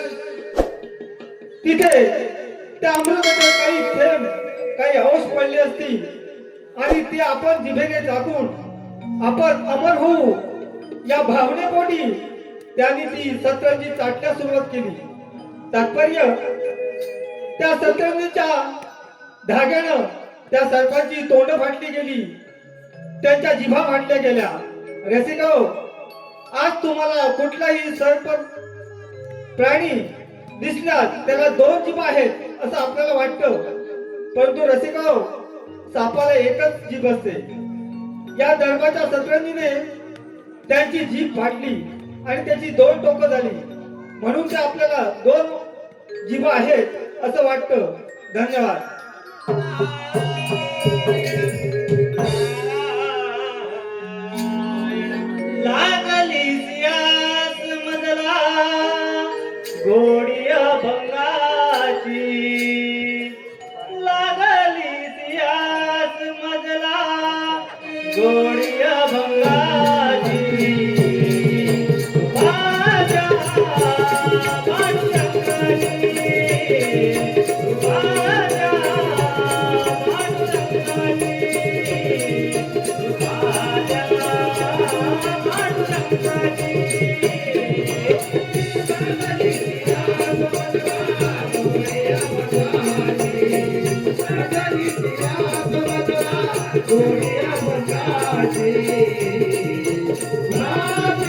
तिथे त्या अमृताचे काही थेंब काही अंश पडले असतील आणि ते आपण जिभेने झाकून आपण अमर होऊ या भावनेपोटी त्यांनी ती सतरंजी चाटण्यास सुरुवात केली. तात्पर्य त्या सतरंजीच्या धाग्यानं त्या सर्पाची तोंड फाटली गेली, त्यांच्या जिभा फाटल्या गेल्या. रसिको, आज तुम्हाला कुठलाही सर्प प्राणी दिसल्यास त्याला दोन जीभ आहेत असं आपल्याला वाटतं, परंतु रसिको, सापाला एकच जीभ असते. या दरबारच्या सतरंजीने त्यांची जीभ फाटली आणि त्याची दोन टोकं झाली, म्हणून ते आपल्याला दोन जीभ आहेत असं वाटतं. धन्यवाद. लागली सियास मजला गोडिया भंगाची, लागली सियास मजला गोडिया भंगाची. माझ्या पांडुरंगाची, माझ्या पांडुरंगाची, माझ्या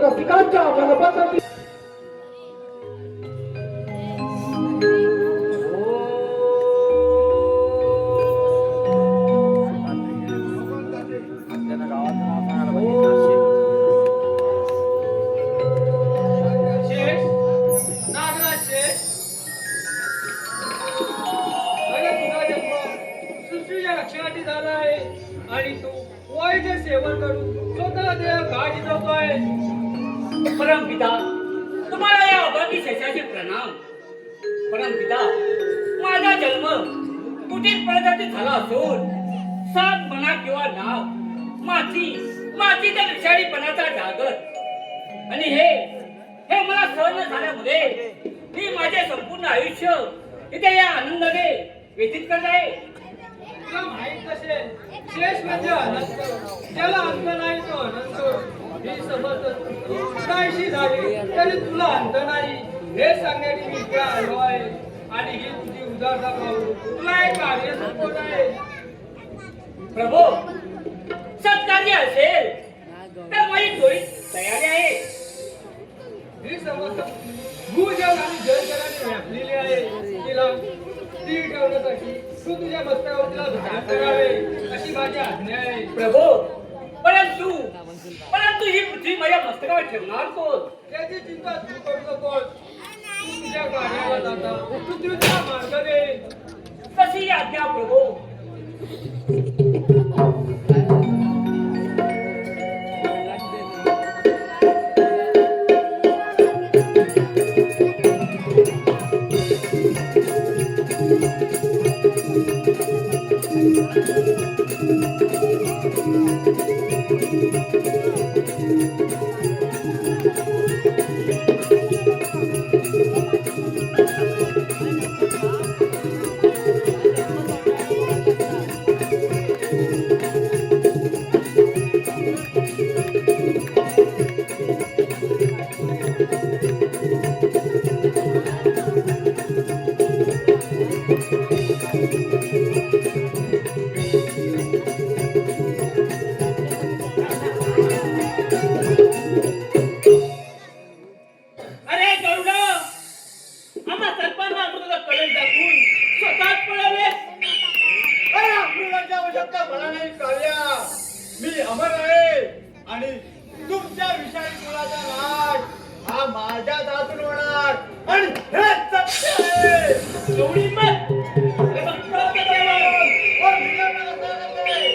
रसिकांच्या मनपसंती शेठ, नागराज शेठ, माझ्या रक्षणासाठी झाला आहे आणि तू वाईचे सेवन करून स्वतःला देह का जिजवतोय? परमपिता, तुम्हाला या अभागी शेषाचे प्रणाम. परमपिता, माझा जन्म कुटीर प्रजातीत झाला असून साप म्हणा किंवा नाव, मातीच्या विषारीपणाचा डागर आणि हे मला सहन न झाल्यामुळे मी माझे संपूर्ण आयुष्य इथे या आनंदाने व्यतीत करत आहे. तुला माहित नसेल, शेष म्हणजे अनंत, ज्याला अंत नाही तो अनंत. ही समज काहीशी झाली तरी तुला अंत नाही हे सांगण्याची मी इथे आलो आहे. आणि ही तुझी उदारता पाहून तुला एक कार्य सोपवत आहे. प्रभू, सत्कार्य असेल तर माझी त्वरित तयारी आहे. ही समज भूजल आणि जलचराने व्यापलेली आहे. तिला स्थिर ठेवण्यासाठी तू तुझ्या मस्तकावर तिला धारण करावे अशी माझी आज्ञा आहे. प्रभू, परंतु ही पृथ्वी माझ्या मस्तकावर ठेवणार कोण? त्याची चिंता तू करू नकोस. तू तुझ्या कार्याला जाता पृथ्वीचा मार्ग दे. कशी आज्ञा प्रभू. अरे गरुडा, आम्हा सर्पांना अमृताचा कलंक टाकून स्वतःच पळाले. अरे अमृताची आवश्यकता मला नाही काव्या. मी अमर आहे आणि तुमच्या विषारी कुळाचा नाश हा माझ्या हातून होणार आणि हेच सत्य आहे. एवढी मत अरे मग कळत का तेव्हा? ओ, मी लग्न करणार नाही.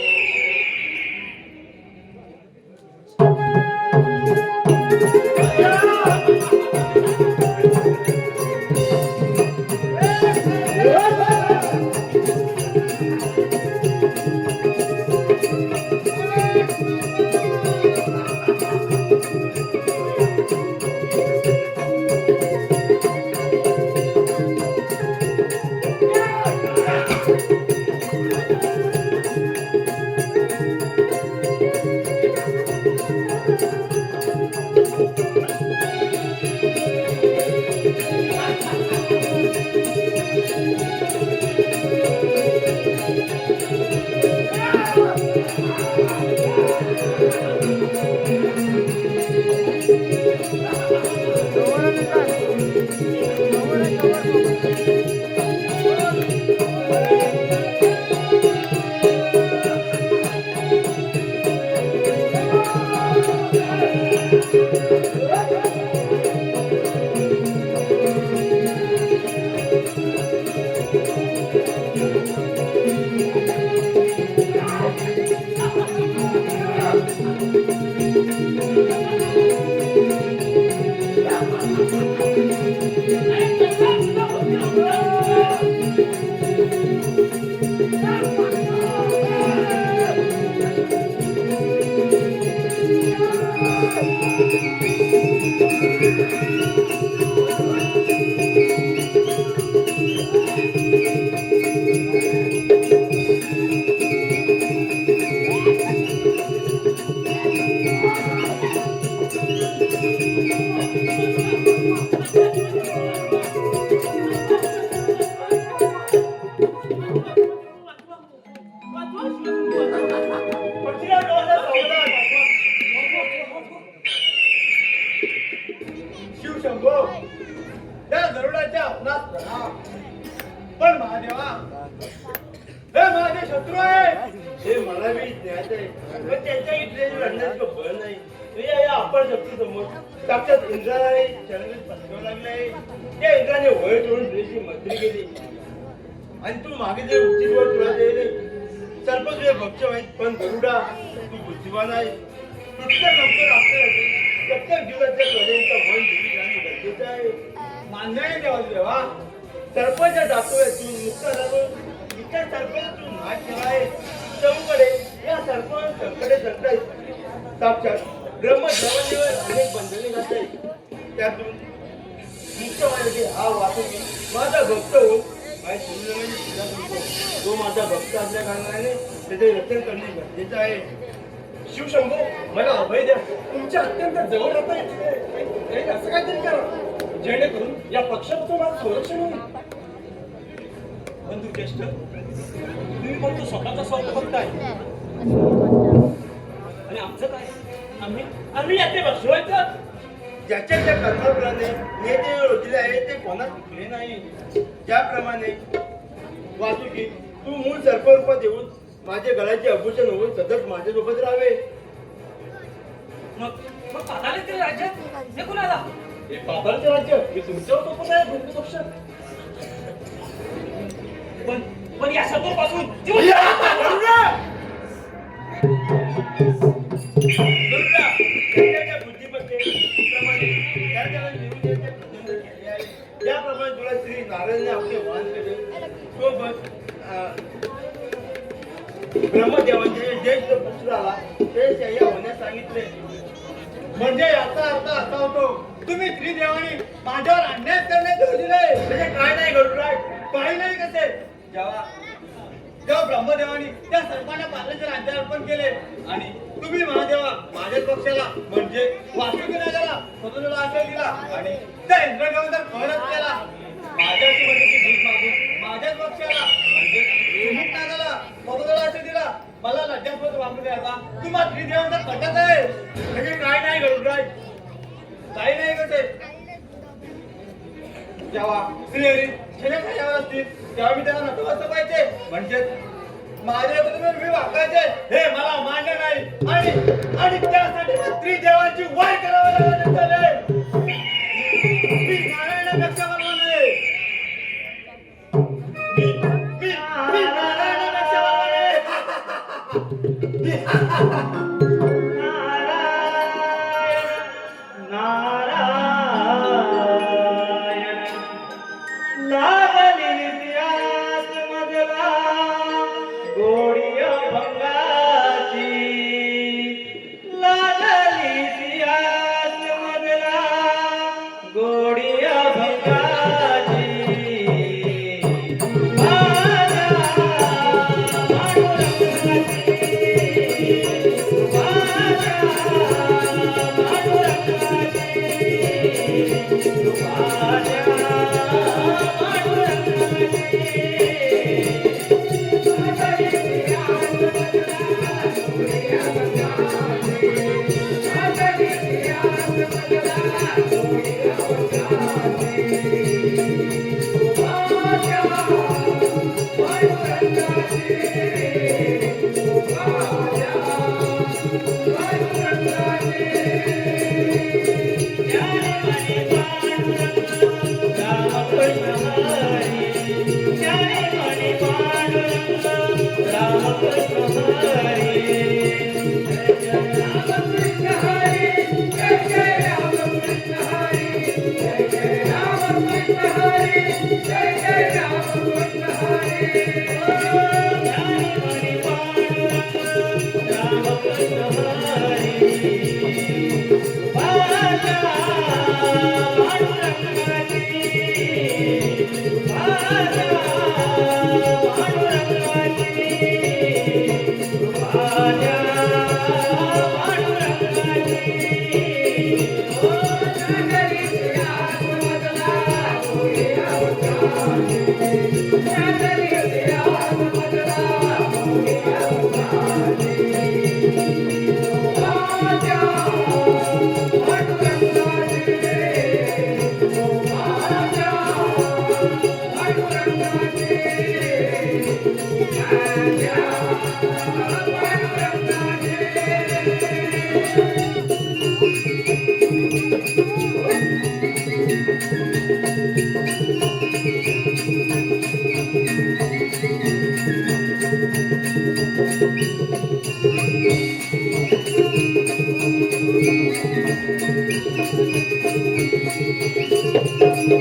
शिवशंभो, त्या गरुडाच्या आपणास प्रणाम. पण महादेवा, हे माझे शत्रू आहे. हे मला बी ज्ञात आहे, पण त्यांच्या इथे लढण्याचं बळ नाही. या आपण शक्ती समोर साक्षात इंद्राने चरणात पसरवावं लागलंय. त्या इंद्राने वळ तोडून तुझी मंत्री केली आणि तू मागे जे उचित वर तुला दिले भक्ष आहेत पण गरुडा तू बुद्धिवान आहे प्रत्येक अक्षर आपल्यासाठी प्रत्येक जीवाच्या कलेचा मन दिली जाणे गरजेचं आहे मान्य आहे देवा सरपंच दाखवून मुक्त झालो इतर सरपंचातून नाश केला आहे चौकडे या सरपंचाकडे जगतायत साक्षात ब्रह्मजवळजवळ अनेक बंधने घालत आहेत त्यातून मुक्त व्हायचे हा वाचून माझा भक्त होऊन तो माझा भक्त असल्या कारणाने त्याचे रक्षण करणे गरजेचं आहे शिवशंभो मला अभय द्या तुमच्या अत्यंत जवळ राहता येते असं काहीतरी करा जेणेकरून या पक्षापासून माझं संरक्षण होईल बंधू ज्येष्ठ तुम्ही फक्त स्वतःचा स्वार्थ बघताय आणि आमचं काय आम्ही याचे बसवायचं ज्याच्या ज्या कर्माप्रमाणे नेते रोजले आहे ते कोणाच चुकले नाही ज्याप्रमाणे वासुकी तू मूळ सर्परूपात येऊन माझे गळ्याचे आभूषण होऊन सतत माझ्यासोबत राहावे मग पाताळातील राज्यात हे कुणाला हे पाताळचे राज्य मी तुमच्यावर सोपत आहे बंधू पक्ष पण या शत्रूपासून गरुडा, त्याच्या बुद्धिमत्तेप्रमाणे त्याला निवडून द्यायचे प्रयत्न केले आहे. ज्याप्रमाणे तुला श्री नारायणने आपले वाहन केले सोबत ब्रह्मदेवांचे ज्येष्ठ पुत्र आला ते शय्या होण्यास सांगितले म्हणजे याचा अर्थ असा होतो तुम्ही त्रिदेवानी माझ्यावर अन्याय करण्यात ठेवले म्हणजे काय नाही गरुडराज काही नाही कसे जेव्हा ब्रह्मदेवानी त्या सर्वांना पार्वतीच्या राज्याला अर्पण केले आणि तुम्ही महादेवा माझ्याच पक्षाला म्हणजे वासुकी नगराला स्वतंत्र आश्रय दिला आणि त्या इंद्रदेवाचा खरंच केला माझ्याशी म्हणजे भीक मागून माझ्याच पक्षाला म्हणजे सुमुख नागाला स्वतंत्र आश्रय दिला मला लज्जास्पद वापरू द्यायचा तुम्हा त्रिदेवांचा कटत आहे म्हणजे काय नाही गरुडराज काही नाही कसे जेव्हा श्रीहरी छेड्यावर असतील तेव्हा मी त्यांना नटवत पाहिजे म्हणजे माझ्या मी वाकायचे हे मला मान्य नाही आणि त्यासाठी त्रिदेवांची वाय करावी लागत मी नारायणापेक्षा बलवान आहे मी नारायणापेक्षा बलवान गोडिया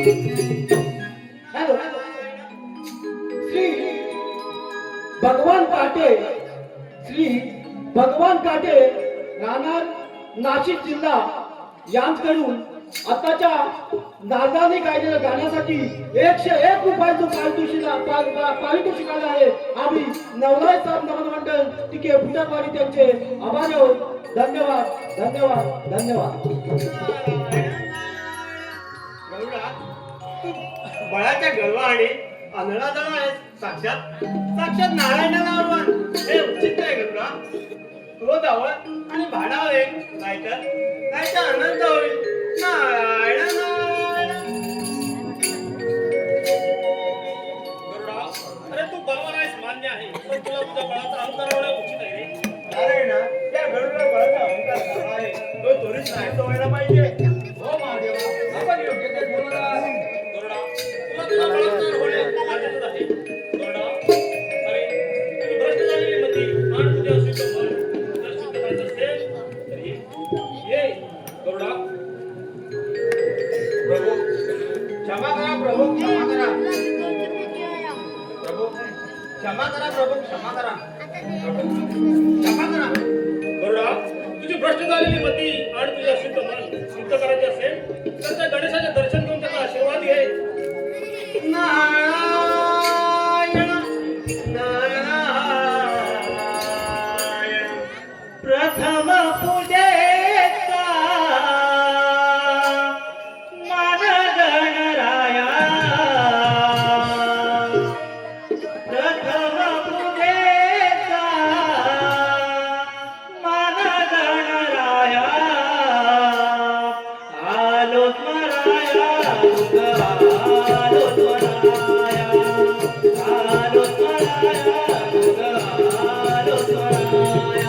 हॅलो श्री भगवान काटे, श्री भगवान काटे राहणार नाशिक जिल्हा यांच्याकडून आताच्या नारदाने गायलेल्या गाण्यासाठी 101 रुपयाचं पारितोषिक आलं आहे. आम्ही नवलाय साहेब नमन मंडळ तिके फुटापाडी त्यांचे आभारी आहोत. धन्यवाद धन्यवाद धन्यवाद. गरुडा, तू बळाच्या गर्वाने अनळाजळ आहेस. साक्षात साक्षात नारायणाला आव्हान. हे उचित आहे गरुडा. तो धावळ आणि भाडावर एक नाहीतर अनंत होईल. नारायण गरुडा, अरे तू बरोबर आहेस, मान्य आहे, पण तुला तुझ्या बळाचा अहंकार होणं उचित आहे रे. नारायण त्या गरुडला बळाचा अहंकार झाला आहे. तो त्वरित नाहीसा व्हायला पाहिजे. हो महादेवा, आपण योग्य ते बोलत आहात. गरुडा, तुला तुझ्या बळाचा होणे गरजेचंच आहे. गरुडा, अरे तुझी भ्रष्ट झालेली मती आणि तुझे अशुद्ध मन जर शुद्ध करायचं असेल तर ये गरुडा. प्रभू क्षमा करा. प्रभू क्षमा करा. प्रभू क्षमा करा. प्रभू क्षमा करा. प्रभू क्षमा करा. गरुडा, तुझी भ्रष्ट झालेली मती आणि तुझे अशुद्ध मन शुद्ध करायचे असेल तर त्या गणेशाचे दर्शन घेऊन त्याचा आशीर्वाद घे. नारायण नारायण प्रथम पूजेचा मान गणराया, प्रथम पूजेचा मान गणराया. आलो स्मराया, आलो स्मराया, आलो स्मराया, आलो स्मराया.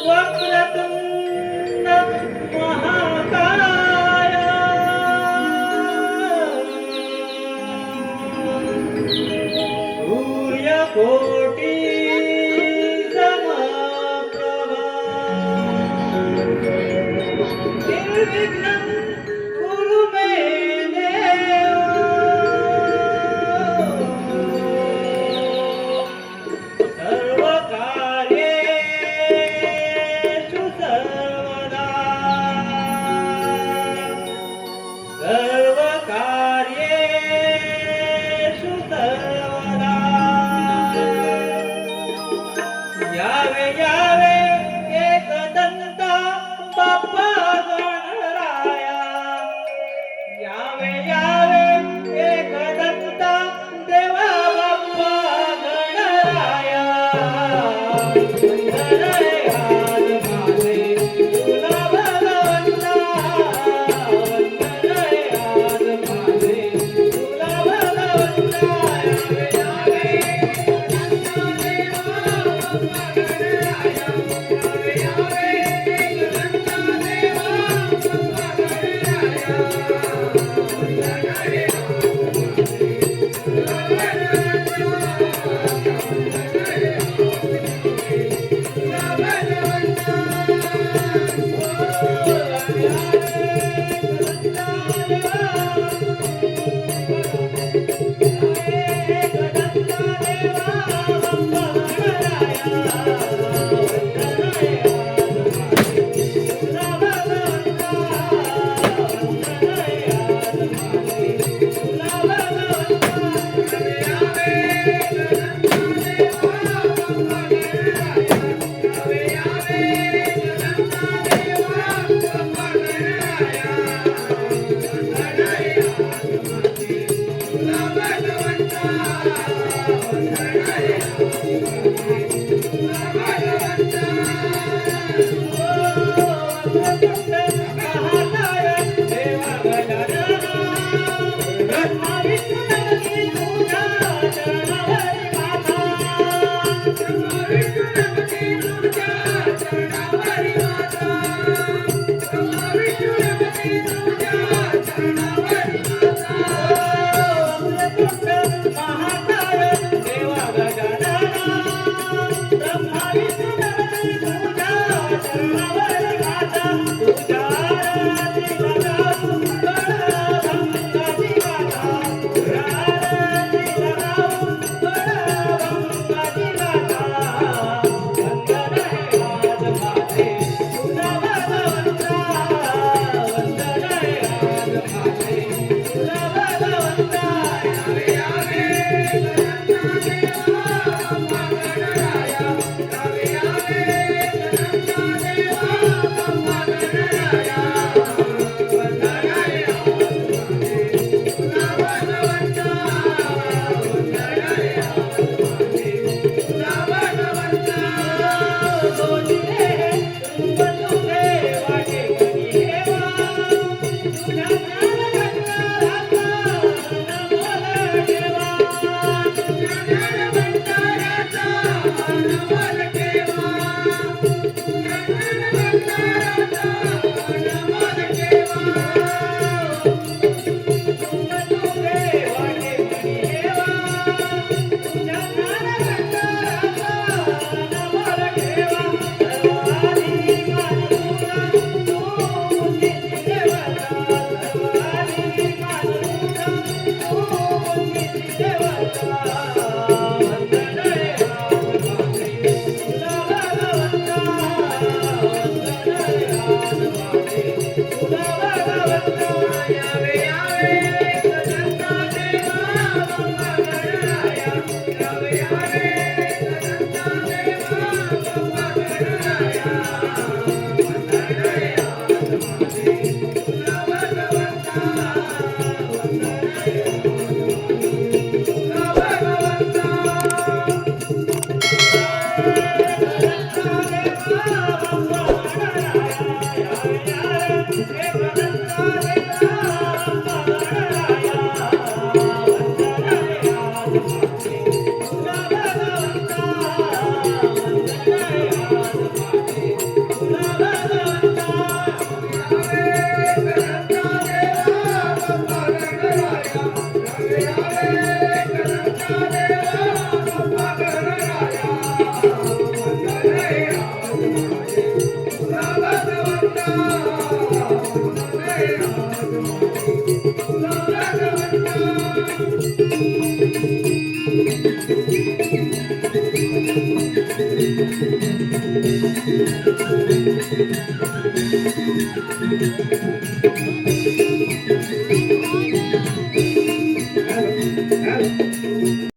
वक्रतुंड महाकाय, सूर्यकोटि समप्रभा, निर्विघ्नं कुरु मे यावे यावे एकदंता बाप्पा गणराया, यावे यावे एकदंता देवा बाप्पा गणराया. वंदन आहे आज माझे तुला भगवंता, वंदन आहे आज माझे तुला भगवंता. यावे यावे Thank you.